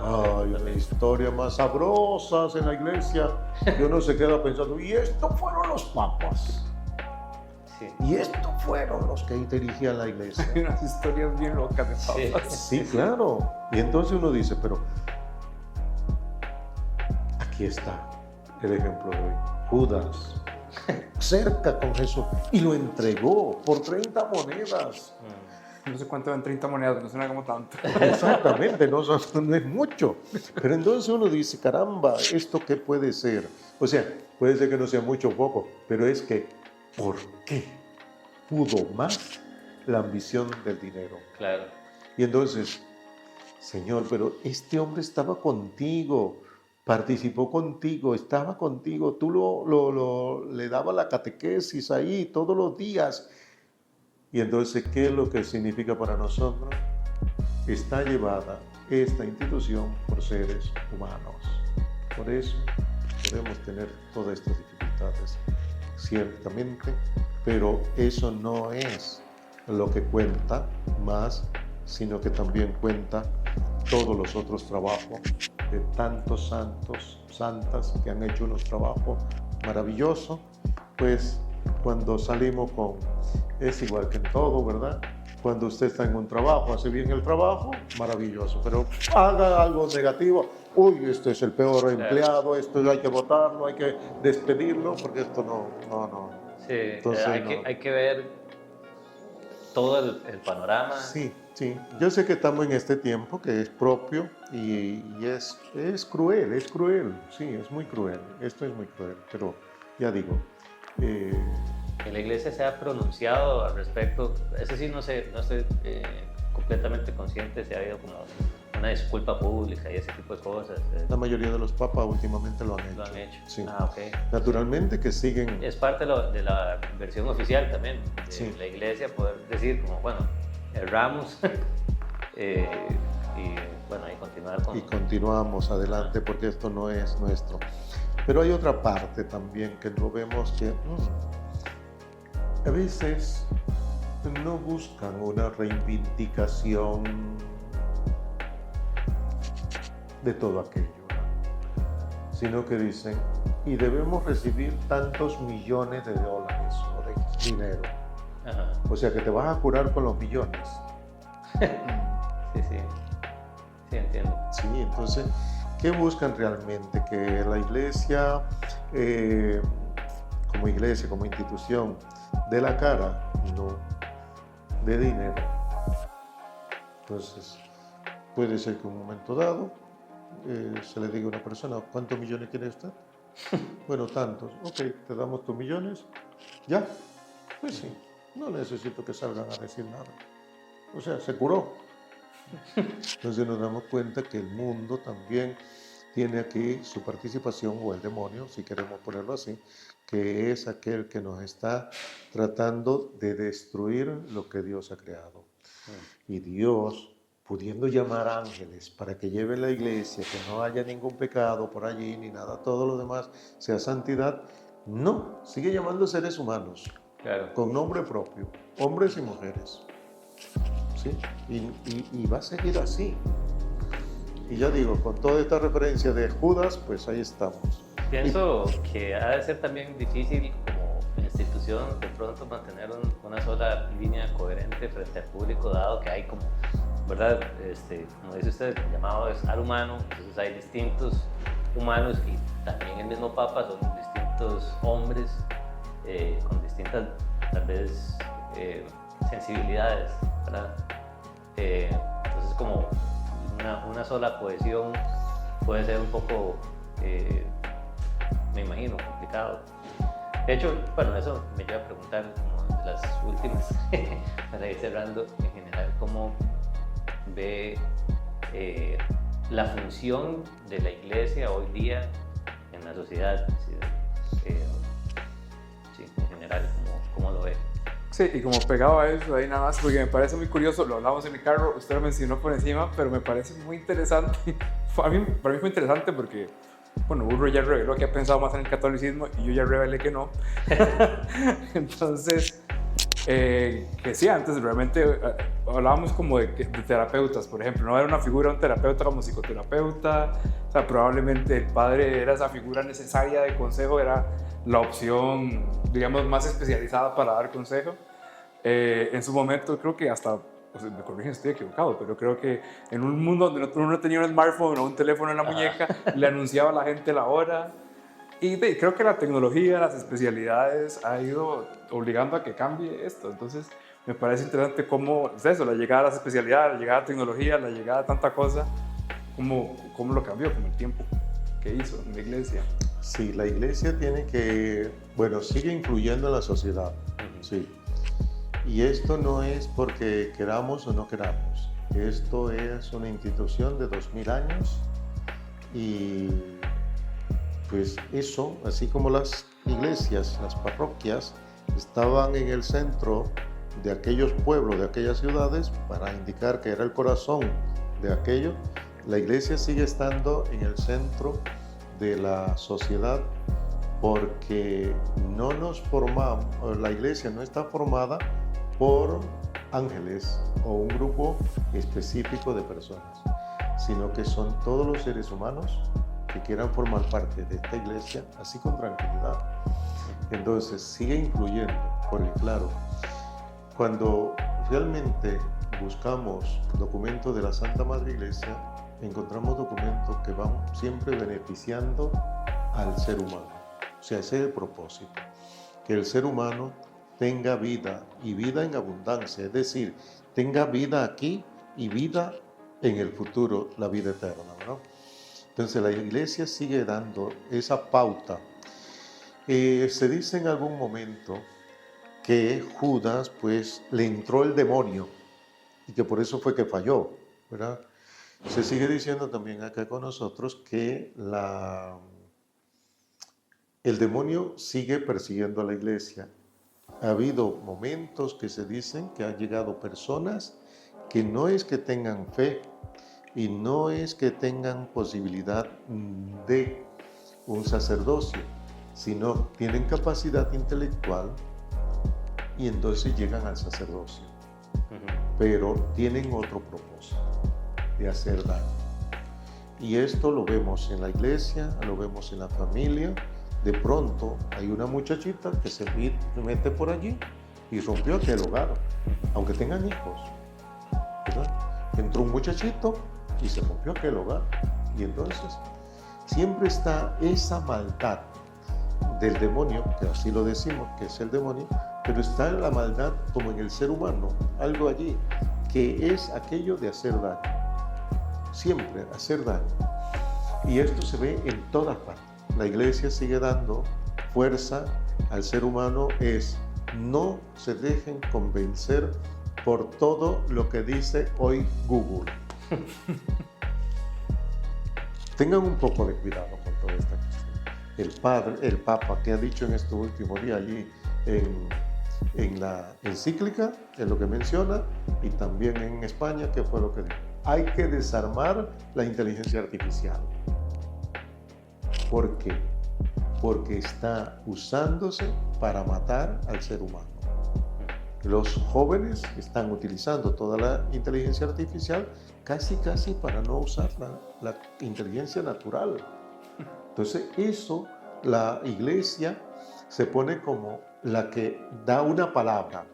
Ay, la historia más sabrosas en la iglesia. Yo no se queda pensando, y estos fueron los papas. Sí. Y estos fueron los que dirigían la iglesia. Hay unas historias bien locas de papas. Sí, claro. Y entonces uno dice, pero aquí está el ejemplo de hoy. Judas, cerca con Jesús, y lo entregó por 30 monedas. No sé cuánto eran 30 monedas, no suena como tanto. Exactamente, no es mucho. Pero entonces uno dice, caramba, ¿esto qué puede ser? O sea, puede ser que no sea mucho o poco, pero es que, ¿por qué pudo más la ambición del dinero? Claro. Y entonces, Señor, pero este hombre estaba contigo, participó contigo, estaba contigo, tú le dabas la catequesis ahí todos los días. Y entonces, ¿qué es lo que significa para nosotros? Está llevada esta institución por seres humanos. Por eso podemos tener todas estas dificultades, ciertamente, pero eso no es lo que cuenta más, sino que también cuenta todos los otros trabajos de tantos santos, santas que han hecho unos trabajos maravillosos, pues cuando salimos es igual que en todo, ¿verdad? Cuando usted está en un trabajo, hace bien el trabajo, maravilloso, pero haga algo negativo, uy, este es el peor empleado, esto hay que votarlo, hay que despedirlo, porque esto no. Sí, Entonces, hay que ver todo el panorama. Sí. Yo sé que estamos en este tiempo que es propio y es cruel, sí, es muy cruel, esto es muy cruel, pero ya digo. Que la iglesia se ha pronunciado al respecto, eso sí no estoy completamente consciente si ha habido como una disculpa pública y ese tipo de cosas. La mayoría de los papas últimamente lo han hecho. Lo han hecho. Sí. Ah, ok. Naturalmente que siguen. Es parte de la versión oficial también de Sí. la iglesia, poder decir como, bueno, erramos y bueno, y continuar con... Y continuamos adelante porque esto no es nuestro. Pero hay otra parte también que lo vemos que a veces no buscan una reivindicación de todo aquello, ¿no? Sino que dicen, y debemos recibir tantos millones de dólares o de dinero. Ajá. O sea que te vas a curar con los millones. Sí, entiendo. Sí, entonces, ¿qué buscan realmente? Que la iglesia, como institución, dé la cara, no, de dinero. Entonces, puede ser que en un momento dado se le diga a una persona, ¿cuántos millones quiere usted? Bueno, tantos. Ok, te damos tus millones. ¿Ya? Pues sí, no necesito que salgan a decir nada. O sea, se curó. Entonces nos damos cuenta que el mundo también tiene aquí su participación, o el demonio, si queremos ponerlo así, que es aquel que nos está tratando de destruir lo que Dios ha creado. Y Dios, pudiendo llamar ángeles para que lleven la iglesia, que no haya ningún pecado por allí, ni nada, todo lo demás sea santidad, no, sigue llamando seres humanos, Claro. con nombre propio, hombres y mujeres. ¿Sí? Y va a seguir así. Y ya digo, con toda esta referencia de Judas, pues ahí estamos. Pienso que ha de ser también difícil como institución de pronto mantener una sola línea coherente frente al público, dado que hay como, ¿verdad? Como dice usted, el llamado es al humano, entonces hay distintos humanos y también el mismo Papa son distintos hombres con distintas, tal vez, sensibilidades, ¿verdad? Entonces como una sola cohesión puede ser un poco, me imagino, complicado. De hecho, bueno, eso me lleva a preguntar como de las últimas, para ir cerrando, en general, cómo ve la función de la iglesia hoy día en la sociedad, sí, en general, ¿cómo lo ve? Sí, y como pegado a eso, ahí nada más, porque me parece muy curioso, lo hablamos en mi carro, usted lo mencionó por encima, pero me parece muy interesante. Para mí fue interesante porque, bueno, Burro ya reveló que ha pensado más en el catolicismo y yo ya revelé que no. Entonces, que sí, antes realmente hablábamos como de terapeutas, por ejemplo, no era una figura un terapeuta como psicoterapeuta, o sea, probablemente el padre era esa figura necesaria de consejo, era la opción, digamos, más especializada para dar consejo. En su momento creo que hasta, o sea, me corrigen si estoy equivocado, pero creo que en un mundo donde uno no tenía un smartphone o un teléfono en la muñeca, le anunciaba a la gente la hora. Y creo que la tecnología, las especialidades ha ido obligando a que cambie esto. Entonces me parece interesante cómo es eso, la llegada a las especialidades, la llegada a la tecnología, la llegada a tanta cosa, cómo lo cambió con el tiempo que hizo en la iglesia. Sí, la iglesia tiene que, bueno, sigue influyendo en la sociedad, sí. Y esto no es porque queramos o no queramos. Esto es una institución de 2000 años y pues eso, así como las iglesias, las parroquias, estaban en el centro de aquellos pueblos, de aquellas ciudades, para indicar que era el corazón de aquello, la iglesia sigue estando en el centro de la sociedad porque no nos formamos, la iglesia no está formada por ángeles o un grupo específico de personas. sino que son todos los seres humanos que quieran formar parte de esta iglesia, así con tranquilidad. Entonces, sigue influyendo, porque claro, cuando realmente buscamos documentos de la Santa Madre Iglesia, encontramos documentos que van siempre beneficiando al ser humano. O sea, ese es el propósito, que el ser humano tenga vida y vida en abundancia, es decir, tenga vida aquí y vida en el futuro, la vida eterna, ¿no? Entonces la iglesia sigue dando esa pauta. Se dice en algún momento que Judas pues le entró el demonio y que por eso fue que falló, ¿verdad? Se sigue diciendo también acá con nosotros que el demonio sigue persiguiendo a la iglesia. Ha habido momentos que se dicen que han llegado personas que no es que tengan fe y no es que tengan posibilidad de un sacerdocio, sino tienen capacidad intelectual y entonces llegan al sacerdocio. Pero tienen otro propósito, de hacer daño. Y esto lo vemos en la iglesia, lo vemos en la familia. De pronto hay una muchachita que se mete por allí y rompió aquel hogar, aunque tengan hijos, ¿verdad? Entró un muchachito y se rompió aquel hogar. Y entonces siempre está esa maldad del demonio, que así lo decimos, que es el demonio, pero está la maldad como en el ser humano, algo allí, que es aquello de hacer daño. Siempre hacer daño. Y esto se ve en todas partes. La iglesia sigue dando fuerza al ser humano, es no se dejen convencer por todo lo que dice hoy Google. Tengan un poco de cuidado con toda esta cuestión. El Papa, que ha dicho en este último día allí en la encíclica, es lo que menciona, y también en España, que fue lo que dijo. Hay que desarmar la inteligencia artificial. ¿Por qué? Porque está usándose para matar al ser humano. Los jóvenes están utilizando toda la inteligencia artificial casi para no usar la inteligencia natural. Entonces eso, la iglesia se pone como la que da una palabra.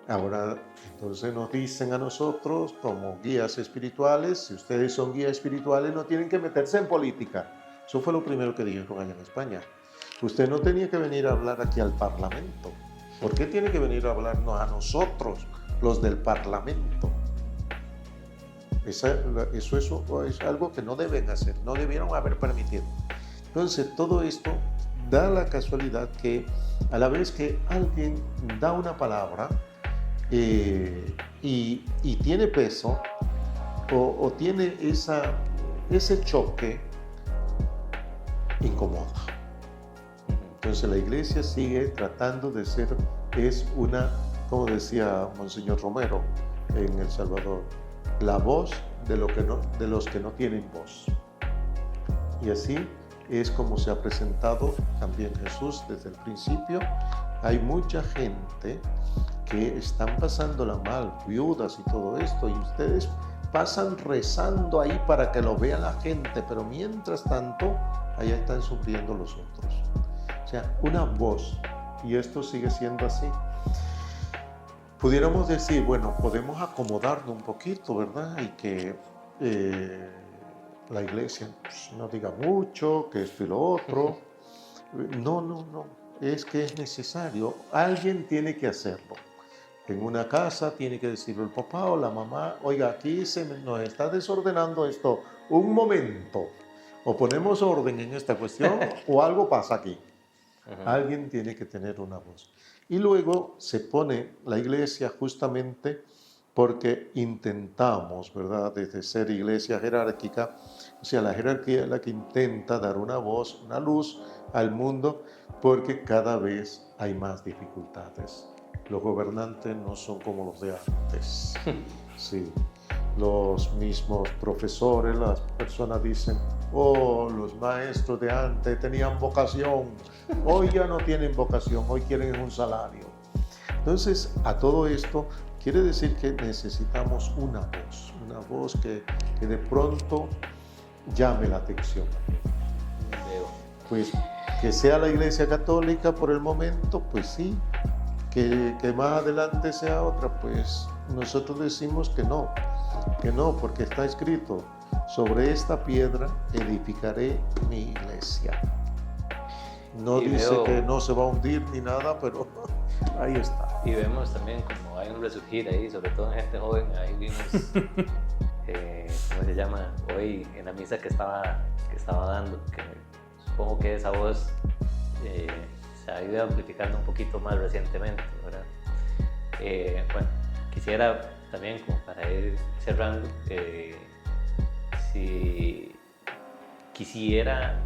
Ahora, entonces nos dicen a nosotros como guías espirituales, si ustedes son guías espirituales no tienen que meterse en política. Eso fue lo primero que dijeron allá en España. Usted no tenía que venir a hablar aquí al Parlamento. ¿Por qué tiene que venir a hablarnos a nosotros, los del Parlamento? Eso es algo que no deben hacer, no debieron haber permitido. Entonces, todo esto da la casualidad que a la vez que alguien da una palabra y tiene peso o tiene ese choque, incomoda. Entonces la iglesia sigue tratando de ser, como decía Monseñor Romero en El Salvador, la voz de los que no tienen voz. Y así es como se ha presentado también Jesús desde el principio. Hay mucha gente que están pasándola mal, viudas y todo esto, y ustedes pasan rezando ahí para que lo vea la gente, pero mientras tanto, allá están sufriendo los otros. O sea, una voz, y esto sigue siendo así. Pudiéramos decir, bueno, podemos acomodarnos un poquito, ¿verdad? Y que la iglesia pues, no diga mucho, que esto y lo otro. No, es que es necesario. Alguien tiene que hacerlo. En una casa tiene que decirlo el papá o la mamá, oiga, aquí nos está desordenando esto, un momento, o ponemos orden en esta cuestión o algo pasa aquí. Alguien tiene que tener una voz. Y luego se pone la iglesia justamente porque intentamos, ¿verdad?, desde ser iglesia jerárquica, o sea, la jerarquía es la que intenta dar una voz, una luz al mundo, porque cada vez hay más dificultades. Los gobernantes no son como los de antes. Sí. Los mismos profesores, las personas dicen, oh, los maestros de antes tenían vocación, hoy ya no tienen vocación, hoy quieren un salario. Entonces, a todo esto, quiere decir que necesitamos una una voz que de pronto llame la atención. Veo. Pues que sea la Iglesia Católica por el momento, pues sí. Que más adelante sea otra, pues nosotros decimos que no, porque está escrito, sobre esta piedra edificaré mi iglesia. No Y dice veo- que no se va a hundir ni nada, pero ahí está. Y vemos también como hay un resurgir ahí, sobre todo en gente joven. Ahí vimos, ¿cómo se llama? Hoy en la misa que estaba dando, que supongo que esa voz se ha ido amplificando un poquito más recientemente, ¿verdad? Bueno, quisiera también, como para ir cerrando, si quisiera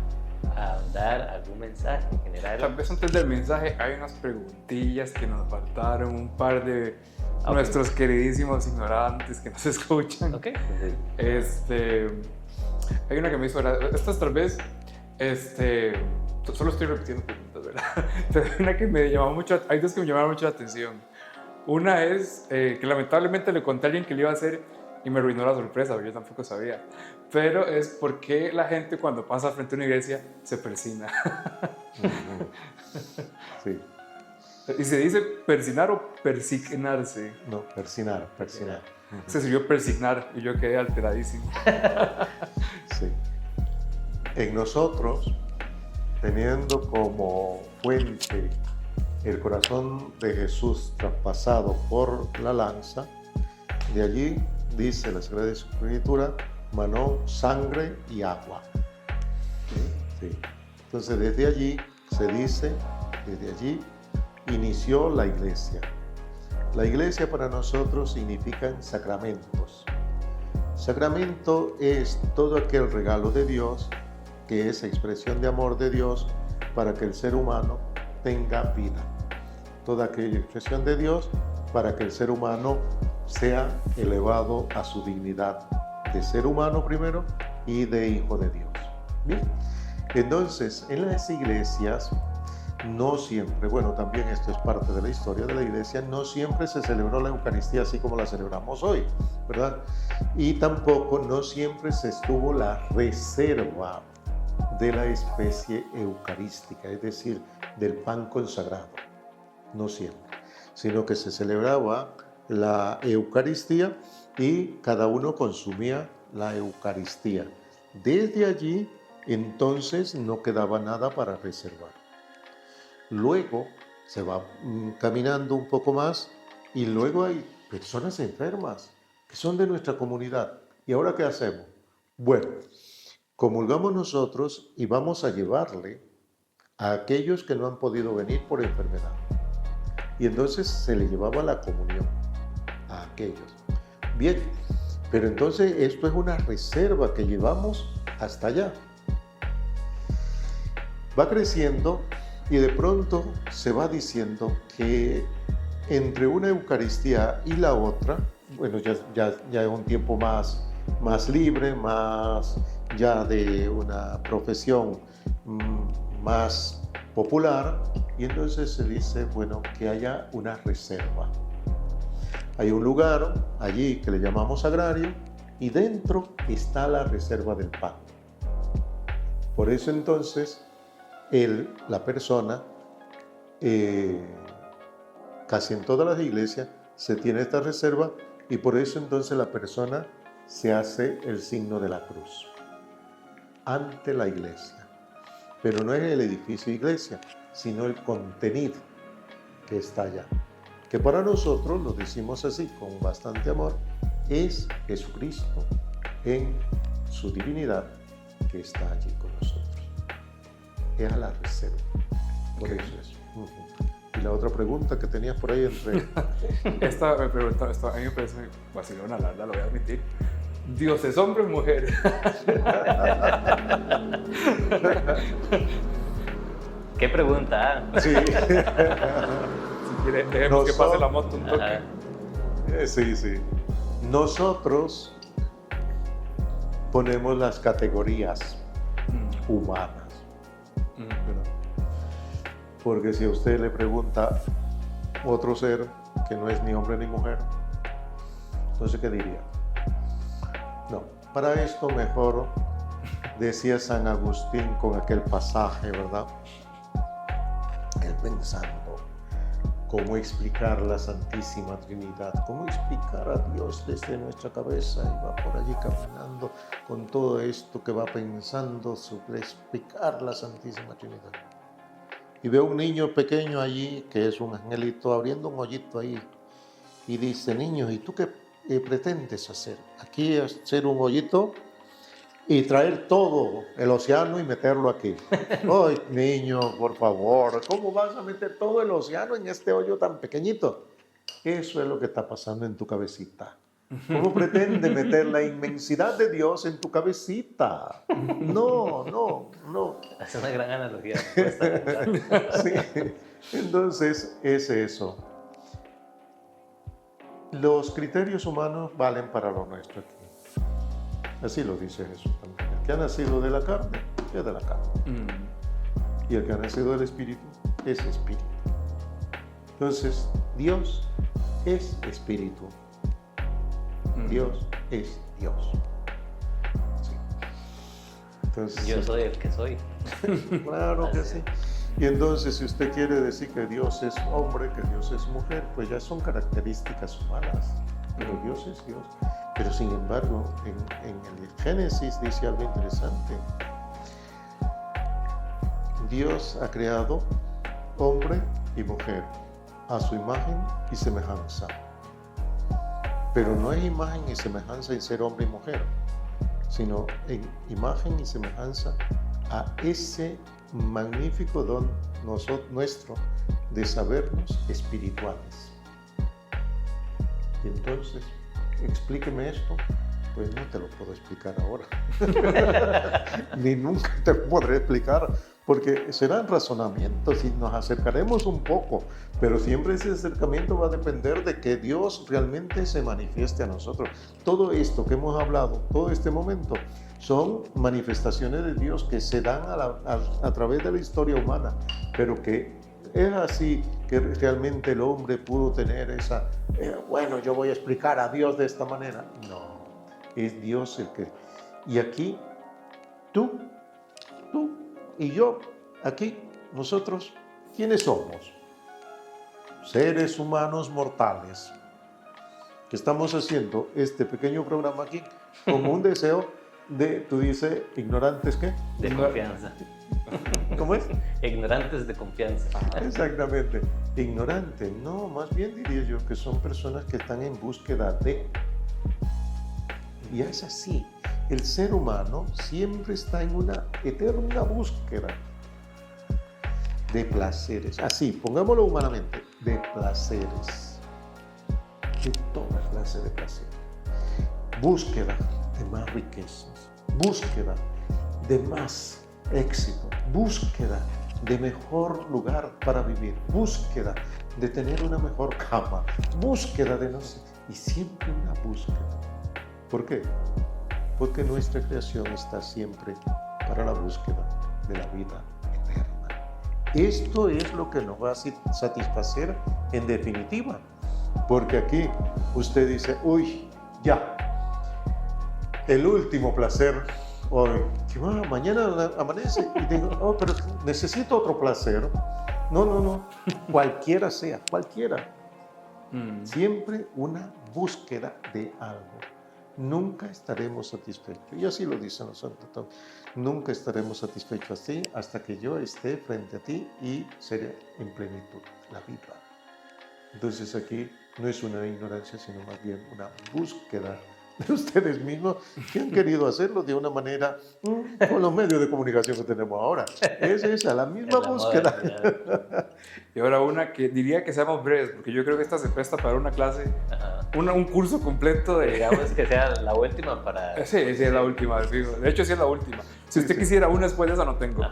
dar algún mensaje en general. Tal vez antes del mensaje hay unas preguntillas que nos faltaron, un par de Ok. nuestros queridísimos ignorantes que nos escuchan. Ok. Hay una que me hizo, estas tal vez, solo estoy repitiendo preguntas, ¿verdad? Pero hay una que me llamó mucho, hay dos que me llamaron mucho la atención. Una es que lamentablemente le conté a alguien que le iba a hacer y me arruinó la sorpresa, porque yo tampoco sabía. Pero es por qué la gente cuando pasa frente a una iglesia se persina. Sí, Y se dice persinar o persignarse. no, persinar. Se escribió persignar y yo quedé alteradísimo. Sí. En nosotros, teniendo como fuente el corazón de Jesús traspasado por la lanza, de allí, dice la Sagrada Escritura, manó sangre y agua. Sí. Entonces, desde allí se dice, desde allí inició la iglesia. La iglesia para nosotros significan sacramentos. Sacramento es todo aquel regalo de Dios que es expresión de amor de Dios para que el ser humano tenga vida. Toda aquella expresión de Dios para que el ser humano sea elevado a su dignidad de ser humano primero y de hijo de Dios. Bien. Entonces, en las iglesias no siempre, bueno, también esto es parte de la historia de la iglesia, no siempre se celebró la Eucaristía así como la celebramos hoy, ¿verdad? Y tampoco no siempre se estuvo la reserva de la especie eucarística, es decir, del pan consagrado, no siempre, sino que se celebraba la Eucaristía y cada uno consumía la Eucaristía. Desde allí, entonces, no quedaba nada para reservar. Luego se va caminando un poco más y luego hay personas enfermas que son de nuestra comunidad. ¿Y ahora qué hacemos? Bueno, comulgamos nosotros y vamos a llevarle a aquellos que no han podido venir por enfermedad. Y entonces se le llevaba la comunión a aquellos. Bien, pero entonces esto es una reserva que llevamos hasta allá. Va creciendo y de pronto se va diciendo que entre una Eucaristía y la otra, bueno, ya es un tiempo más libre, más ya de una profesión más popular, y entonces se dice, bueno, que haya una reserva. Hay un lugar allí que le llamamos sagrario y dentro está la reserva del pan. Por eso entonces la persona, casi en todas las iglesias se tiene esta reserva y por eso entonces la persona se hace el signo de la cruz ante la iglesia. Pero no es el edificio iglesia, sino el contenido que está allá. Que para nosotros, lo decimos así con bastante amor, es Jesucristo en su divinidad que está allí con nosotros. Es a la reserva. Por eso es. Y la otra pregunta que tenías por ahí entre... Esta me preguntaba, a mí me parece vacilona, la verdad, lo voy a admitir. ¿Dios es hombre o mujer? ¿Qué pregunta? Sí. Si quiere, dejemos que pase la moto un toque. Ajá. Sí. Nosotros ponemos las categorías humanas. Porque si a usted le pregunta otro ser que no es ni hombre ni mujer, entonces ¿qué diría? Para esto mejor, decía San Agustín con aquel pasaje, ¿verdad? Él pensando cómo explicar la Santísima Trinidad, cómo explicar a Dios desde nuestra cabeza, y va por allí caminando con todo esto que va pensando sobre explicar la Santísima Trinidad. Y ve un niño pequeño allí, que es un angelito, abriendo un hoyito ahí, y dice: niño, ¿y tú qué pretendes hacer? Aquí hacer un hoyito y traer todo el océano y meterlo aquí. ¡Ay, niño, por favor! ¿Cómo vas a meter todo el océano en este hoyo tan pequeñito? Eso es lo que está pasando en tu cabecita. ¿Cómo pretende meter la inmensidad de Dios en tu cabecita? No, no, no. Es una gran analogía. Sí. Entonces, es eso. Los criterios humanos valen para lo nuestro aquí. Así lo dice Jesús también. El que ha nacido de la carne, es de la carne. Y el que ha nacido del Espíritu, es Espíritu. Entonces, Dios es Espíritu. Dios es Dios. Sí. Entonces, Yo soy el que soy. Claro que sí. Y entonces, si usted quiere decir que Dios es hombre, que Dios es mujer, pues ya son características humanas. Pero Dios es Dios. Pero sin embargo, en el Génesis dice algo interesante. Dios ha creado hombre y mujer a su imagen y semejanza. Pero no hay imagen y semejanza en ser hombre y mujer, sino en imagen y semejanza a ese magnífico don nuestro de sabernos espirituales. Y entonces, explíqueme esto. Pues no te lo puedo explicar ahora. Ni nunca te lo podré explicar, porque serán razonamientos y nos acercaremos un poco, pero siempre ese acercamiento va a depender de que Dios realmente se manifieste a nosotros. Todo esto que hemos hablado, todo este momento, son manifestaciones de Dios que se dan a través de la historia humana, pero que es así que realmente el hombre pudo tener esa, bueno, yo voy a explicar a Dios de esta manera. No, es Dios el que... Y aquí, tú y yo, aquí, nosotros, ¿quiénes somos? Seres humanos mortales, que estamos haciendo este pequeño programa aquí como un deseo de, tú dices, ignorantes, ¿qué? De confianza. ¿Cómo es? Ignorantes de confianza. Exactamente. Ignorante, no, más bien diría yo que son personas que están en búsqueda de. Y es así. El ser humano siempre está en una eterna búsqueda de placeres. Así, pongámoslo humanamente, de placeres. De toda clase de placeres. Búsqueda de más riquezas. Búsqueda de más éxito. Búsqueda de mejor lugar para vivir. Búsqueda de tener una mejor cama. Búsqueda de no sé. Y siempre una búsqueda. ¿Por qué? Porque nuestra creación está siempre para la búsqueda de la vida eterna. Esto es lo que nos va a satisfacer en definitiva. Porque aquí usted dice, uy, ya, el último placer hoy. Mañana amanece y digo, oh, pero necesito otro placer. No, cualquiera sea, cualquiera. Siempre una búsqueda de algo. Nunca estaremos satisfechos. Y así lo dicen los santos. Nunca estaremos satisfechos así hasta que yo esté frente a ti y seré en plenitud la vida. Entonces aquí no es una ignorancia, sino más bien una búsqueda de ustedes mismos que han querido hacerlo de una manera con los medios de comunicación que tenemos ahora. Es esa, la misma búsqueda. Y ahora una que diría que seamos breves, porque yo creo que esta se presta para una clase, un curso completo de... Digamos que sea la última para... Sí, es la última, fijo. De hecho, sí es la última. Si usted quisiera una después de esa, no tengo.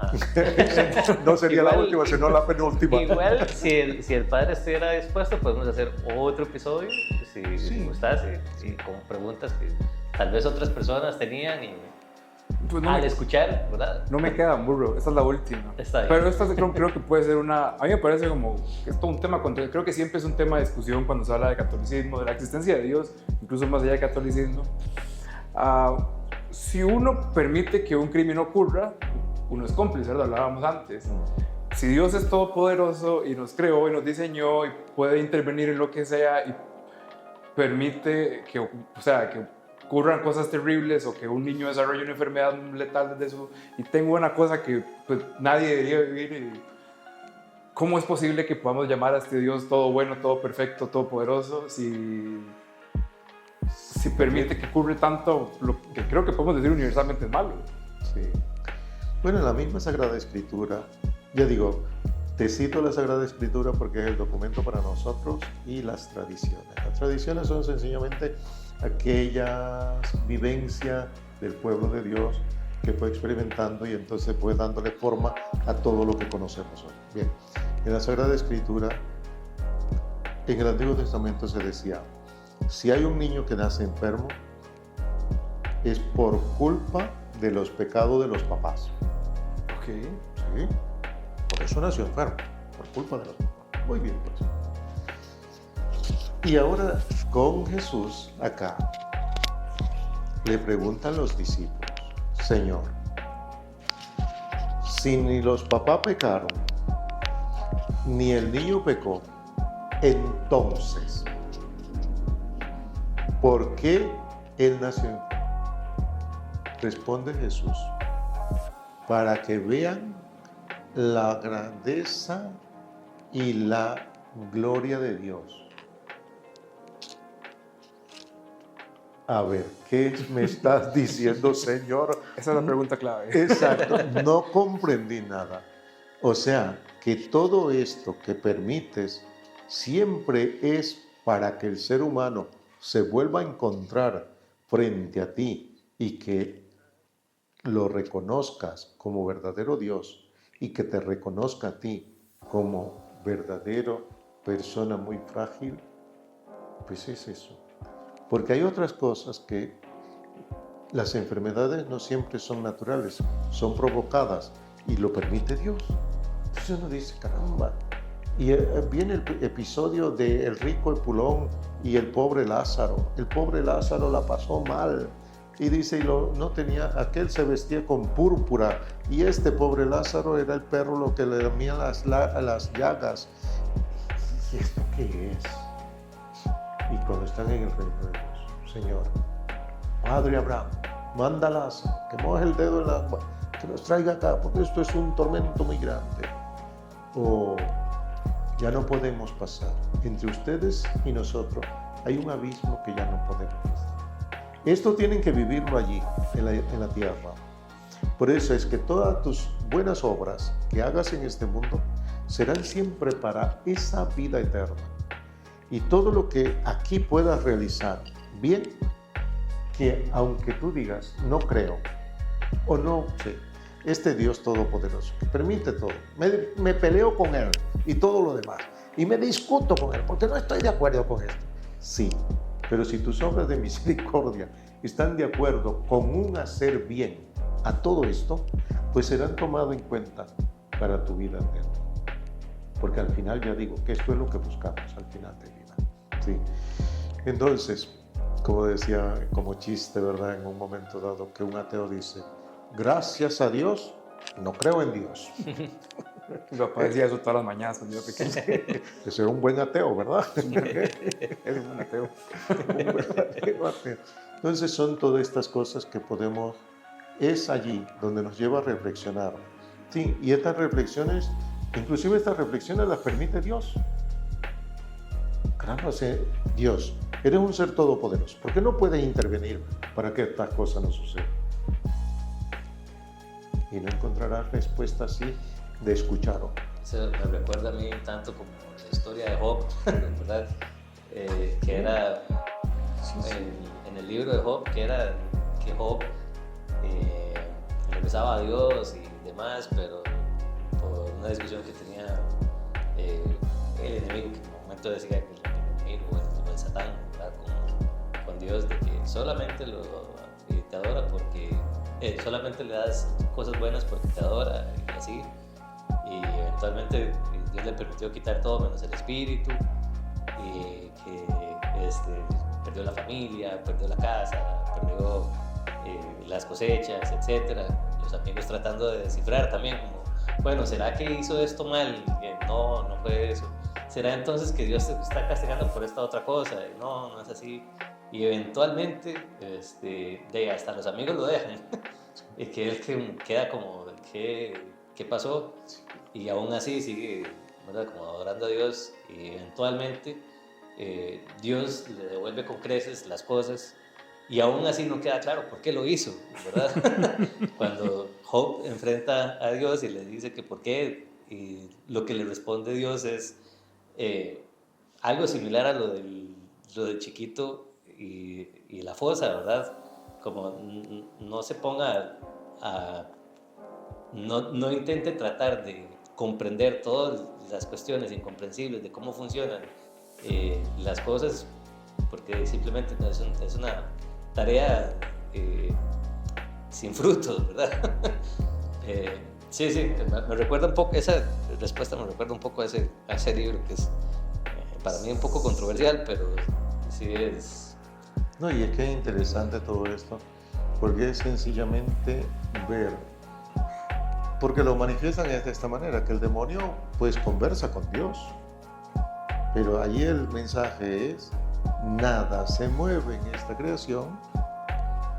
No sería igual, la última, sino la penúltima. Igual, si el padre estuviera dispuesto, podemos hacer otro episodio, si gustase, y con preguntas que tal vez otras personas tenían y Pues al escuchar, ¿verdad? No me queda burro, esta es la última. Está bien. Pero esta creo que puede ser una... A mí me parece como que es todo un tema, creo que siempre es un tema de discusión cuando se habla de catolicismo, de la existencia de Dios, incluso más allá del catolicismo. si uno permite que un crimen ocurra, uno es cómplice, ¿verdad? Hablábamos antes. Si Dios es todopoderoso y nos creó y nos diseñó y puede intervenir en lo que sea y permite que, o sea, que ocurran cosas terribles o que un niño desarrolle una enfermedad letal desde su... y tenga una cosa que pues, nadie debería vivir. Y, ¿cómo es posible que podamos llamar a este Dios todo bueno, todo perfecto, todopoderoso si permite que ocurre tanto lo que creo que podemos decir universalmente es malo? Sí. Bueno, en la misma Sagrada Escritura, ya digo, te cito la Sagrada Escritura porque es el documento para nosotros y las tradiciones. Las tradiciones son sencillamente aquella vivencia del pueblo de Dios que fue experimentando y entonces fue dándole forma a todo lo que conocemos hoy. Bien, en la Sagrada Escritura, en el Antiguo Testamento se decía, si hay un niño que nace enfermo, es por culpa de los pecados de los papás. Ok. Sí, por eso nació enfermo, por culpa de los papás. Muy bien, pues. Y ahora con Jesús acá, le preguntan los discípulos, Señor, si ni los papás pecaron, ni el niño pecó, entonces, ¿por qué él nació enfermo? Responde Jesús, para que vean la grandeza y la gloria de Dios. A ver, ¿qué me estás diciendo, Señor? Esa es la pregunta clave. Exacto, no comprendí nada. O sea, que todo esto que permites siempre es para que el ser humano se vuelva a encontrar frente a ti y que lo reconozcas como verdadero Dios y que te reconozca a ti como verdadero persona muy frágil, pues es eso. Porque hay otras cosas que las enfermedades no siempre son naturales, son provocadas y lo permite Dios. Entonces uno dice, caramba. Y viene el episodio de el rico Epulón y el pobre Lázaro. El pobre Lázaro la pasó mal. Y dice, no tenía, aquel se vestía con púrpura y este pobre Lázaro era el perro lo que le lamía las llagas. ¿Y esto qué es? Y cuando están en el reino de Dios, Señor, Padre Abraham, manda a Lázaro, que moje el dedo en el agua, que nos traiga acá, porque esto es un tormento muy grande. O ya no podemos pasar. Entre ustedes y nosotros hay un abismo que ya no podemos pasar. Esto tienen que vivirlo allí, en la tierra. Por eso es que todas tus buenas obras que hagas en este mundo serán siempre para esa vida eterna. Y todo lo que aquí puedas realizar, bien, que aunque tú digas, no creo, o no sé, este Dios todopoderoso, que permite todo, me peleo con Él y todo lo demás, y me discuto con Él, porque no estoy de acuerdo con esto. Sí, pero si tus obras de misericordia están de acuerdo con un hacer bien a todo esto, pues serán tomados en cuenta para tu vida eterna. Porque al final ya digo que esto es lo que buscamos al final de vida. ¿Sí? Entonces, como decía, como chiste, ¿verdad? En un momento dado que un ateo dice, gracias a Dios, no creo en Dios. Mi papá decía eso todas las mañanas cuando yo era pequeño. Ese es un buen ateo, ¿verdad? Eres un ateo. Un verdadero ateo. Entonces son todas estas cosas que podemos, es allí donde nos lleva a reflexionar. Sí, y estas reflexiones, inclusive estas reflexiones las permite Dios. Caramba, Dios, eres un ser todopoderoso. ¿Por qué no puedes intervenir para que estas cosas no sucedan? Y no encontrarás respuesta así de escucharlo. Eso me recuerda a mí tanto como la historia de Job, ¿verdad? Que era en el libro de Job, que era que Job regresaba a Dios y demás, pero por una discusión que tenía el enemigo, que en un momento decía que el enemigo, el Satán, ¿verdad? Con Dios, de que solamente te adora porque solamente le das cosas buenas porque te adora y así. Y eventualmente Dios le permitió quitar todo menos el espíritu, y que perdió la familia, perdió la casa, perdió las cosechas, etcétera. Los amigos tratando de descifrar también, como, bueno, ¿será que hizo esto mal? No, no fue eso. ¿Será entonces que Dios te está castigando por esta otra cosa? No, no es así. Y eventualmente, hasta los amigos lo dejan. Y que él queda como, ¿qué pasó? Y aún así sigue, ¿verdad?, como adorando a Dios, y eventualmente Dios le devuelve con creces las cosas, y aún así no queda claro por qué lo hizo, ¿verdad? Cuando Job enfrenta a Dios y le dice que por qué, y lo que le responde Dios es algo similar a lo del chiquito y la fosa, ¿verdad? Como no se ponga no intente tratar de comprender todas las cuestiones incomprensibles de cómo funcionan las cosas, porque simplemente no es una tarea sin frutos, ¿verdad? Sí, me recuerda un poco, esa respuesta me recuerda un poco a ese libro, que es para mí un poco controversial, pero sí es... No, y es que es interesante todo esto, porque es sencillamente ver, porque lo manifiestan de esta manera, que el demonio pues conversa con Dios, pero allí el mensaje es: nada se mueve en esta creación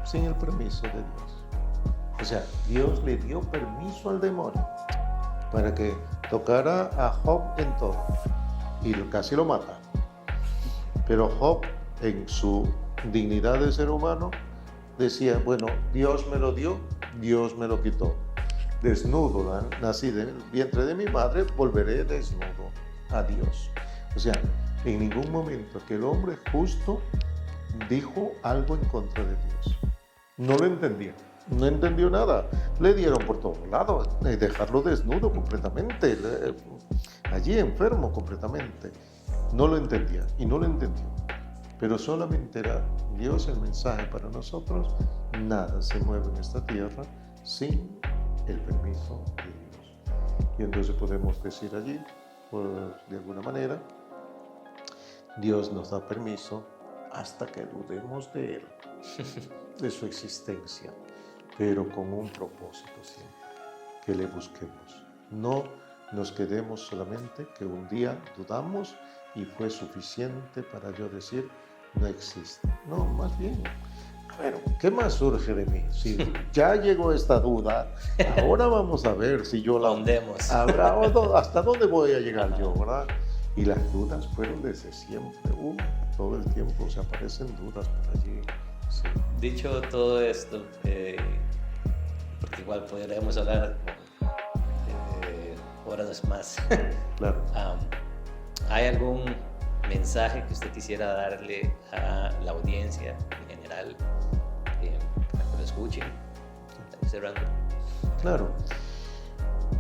sin el permiso de Dios. O sea, Dios le dio permiso al demonio para que tocara a Job en todo, y casi lo mata. Pero Job, en su dignidad de ser humano, decía: bueno, Dios me lo dio, Dios me lo quitó. Desnudo nací del vientre de mi madre, volveré desnudo a Dios. O sea, en ningún momento que el hombre justo dijo algo en contra de Dios. No lo entendía, no entendió nada. Le dieron por todos lados, dejarlo desnudo completamente, allí enfermo completamente. No lo entendía y no lo entendió. Pero solamente era Dios el mensaje para nosotros: nada se mueve en esta tierra sin el permiso de Dios. Y entonces podemos decir allí, pues, de alguna manera, Dios nos da permiso hasta que dudemos de Él, de su existencia, pero con un propósito siempre, que le busquemos. No nos quedemos solamente que un día dudamos y fue suficiente para yo decir: no existe. No, más bien, bueno, ¿qué más surge de mí? Si ya llegó esta duda, ahora vamos a ver si yo la hundemos. ¿Hasta dónde voy a llegar yo, verdad? Y las dudas fueron desde siempre. Todo el tiempo se aparecen dudas por allí. Sí. Dicho todo esto, porque igual podríamos hablar horas más. Claro. ¿Hay algún mensaje que usted quisiera darle a la audiencia en general, para que lo escuchen? Cerrando. Claro.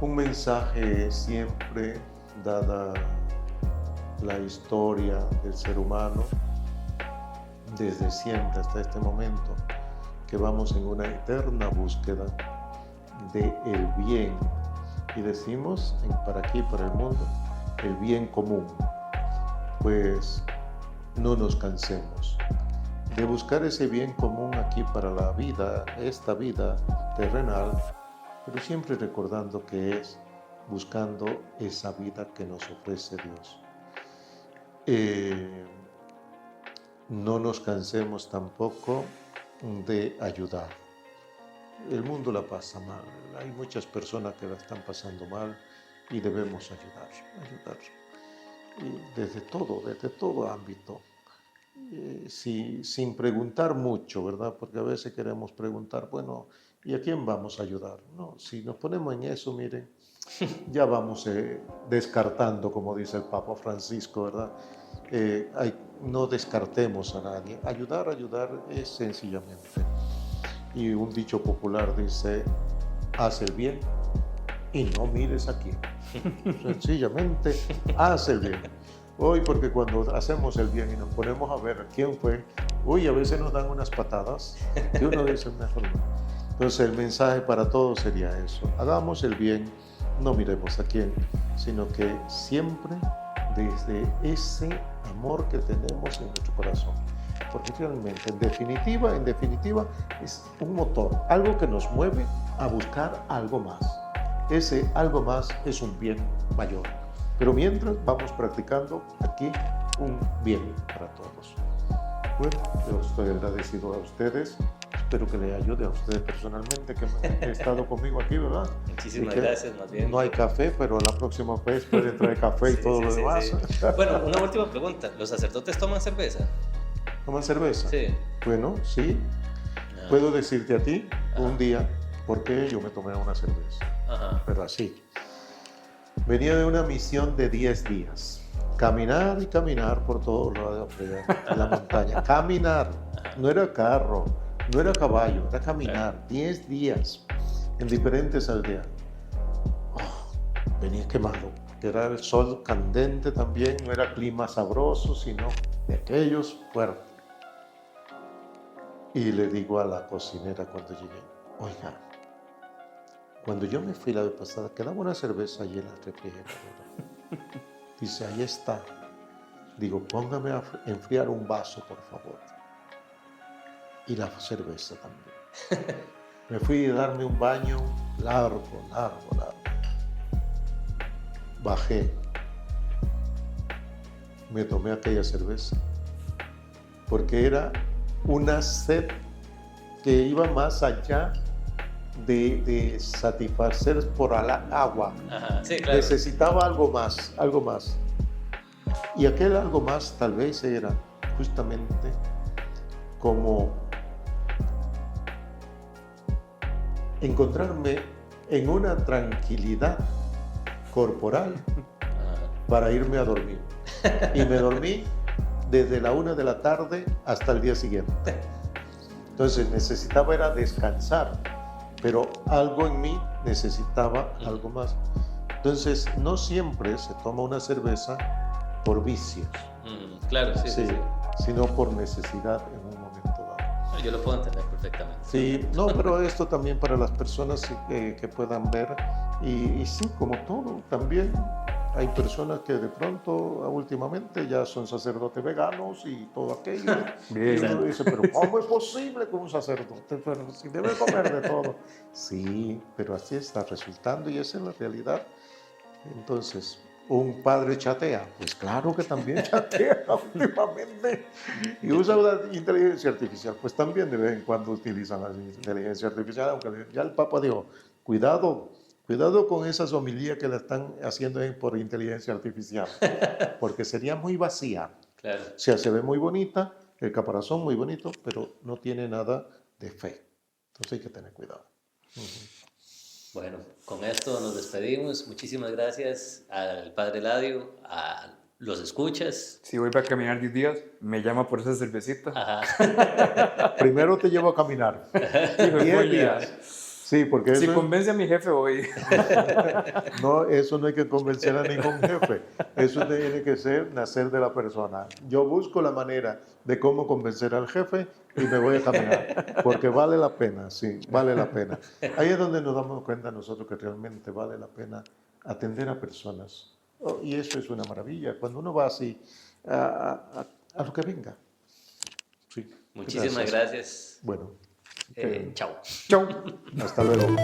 Un mensaje siempre, dada la historia del ser humano, desde siempre hasta este momento, que vamos en una eterna búsqueda del bien, y decimos para aquí, para el mundo, el bien común. Pues no nos cansemos de buscar ese bien común aquí para la vida, esta vida terrenal, pero siempre recordando que es buscando esa vida que nos ofrece Dios. No nos cansemos tampoco de ayudar. El mundo la pasa mal, hay muchas personas que la están pasando mal y debemos ayudar. Y desde todo ámbito, sin preguntar mucho, ¿verdad? Porque a veces queremos preguntar, bueno, ¿y a quién vamos a ayudar? No, si nos ponemos en eso, miren, ya vamos descartando, como dice el Papa Francisco, ¿verdad? No descartemos a nadie. Ayudar es sencillamente. Y un dicho popular dice: haz el bien y no mires a quién. Sencillamente, haz el bien. Hoy, porque cuando hacemos el bien y nos ponemos a ver quién fue, a veces nos dan unas patadas que uno dice: mejor no. Entonces el mensaje para todos sería eso: hagamos el bien, no miremos a quién, sino que siempre desde ese amor que tenemos en nuestro corazón, porque realmente, en definitiva, es un motor, algo que nos mueve a buscar algo más. Ese algo más es un bien mayor. Pero mientras vamos practicando aquí un bien para todos. Bueno, yo estoy agradecido a ustedes. Espero que le ayude a ustedes personalmente, que han estado conmigo aquí, ¿verdad? Muchísimas gracias, más bien. No hay café, pero la próxima vez pueden traer café y todo lo demás. Sí. Bueno, una última pregunta. ¿Los sacerdotes toman cerveza? ¿Toman cerveza? Sí. Bueno, sí. Puedo decirte a ti un día por qué yo me tomé una cerveza. Ajá. Pero así. Venía de una misión de 10 días. Caminar y caminar por todos lados de la montaña. Caminar. No era carro, no era caballo, era caminar. 10 días en diferentes aldeas. Venía quemado. Era el sol candente también. No era clima sabroso, sino de aquellos fuertes. Y le digo a la cocinera cuando llegué, oiga, cuando yo me fui la vez pasada, quedaba una cerveza allí en la refrigeradora. Dice, ahí está. Digo, póngame a enfriar un vaso, por favor. Y la cerveza también. Me fui a darme un baño largo. Bajé. Me tomé aquella cerveza. Porque era una sed que iba más allá de satisfacer por agua. Ajá, sí, claro. Necesitaba algo más. Y aquel algo más tal vez era justamente como encontrarme en una tranquilidad corporal para irme a dormir. Y me dormí desde la 1 de la tarde hasta el día siguiente. Entonces necesitaba era descansar, pero algo en mí necesitaba algo más. Entonces no siempre se toma una cerveza por vicios. Claro, sí. Sino por necesidad en un momento dado. Yo lo puedo entender perfectamente. Sí, no, pero esto también para las personas que puedan ver. Y sí, como todo, también hay personas que de pronto, últimamente, ya son sacerdotes veganos y todo aquello. Bien. Y uno dice, pero ¿cómo es posible que un sacerdote, pero si debe comer de todo? Sí, pero así está resultando y esa es la realidad. Entonces, ¿un padre chatea? Pues claro que también chatea últimamente. Y usa una inteligencia artificial. Pues también de vez en cuando utilizan la inteligencia artificial, aunque ya el Papa dijo, cuidado con esas homilías que la están haciendo por inteligencia artificial, porque sería muy vacía. Claro. O sea, se ve muy bonita, el caparazón muy bonito, pero no tiene nada de fe. Entonces hay que tener cuidado. Bueno, con esto nos despedimos. Muchísimas gracias al Padre Eladio, a los escuchas. Si voy para caminar 10 días, me llama por esa cervecita. Ajá. Primero te llevo a caminar. Hijo de 10 puña. días. Sí, porque Si eso, convence a mi jefe, voy. no, eso no hay que convencer a ningún jefe. Eso tiene que nacer de la persona. Yo busco la manera de cómo convencer al jefe y me voy a caminar. Porque vale la pena, sí, vale la pena. Ahí es donde nos damos cuenta nosotros que realmente vale la pena atender a personas. Y eso es una maravilla. Cuando uno va así a lo que venga. Sí, Muchísimas gracias. Bueno. Chao. Chau. Hasta luego.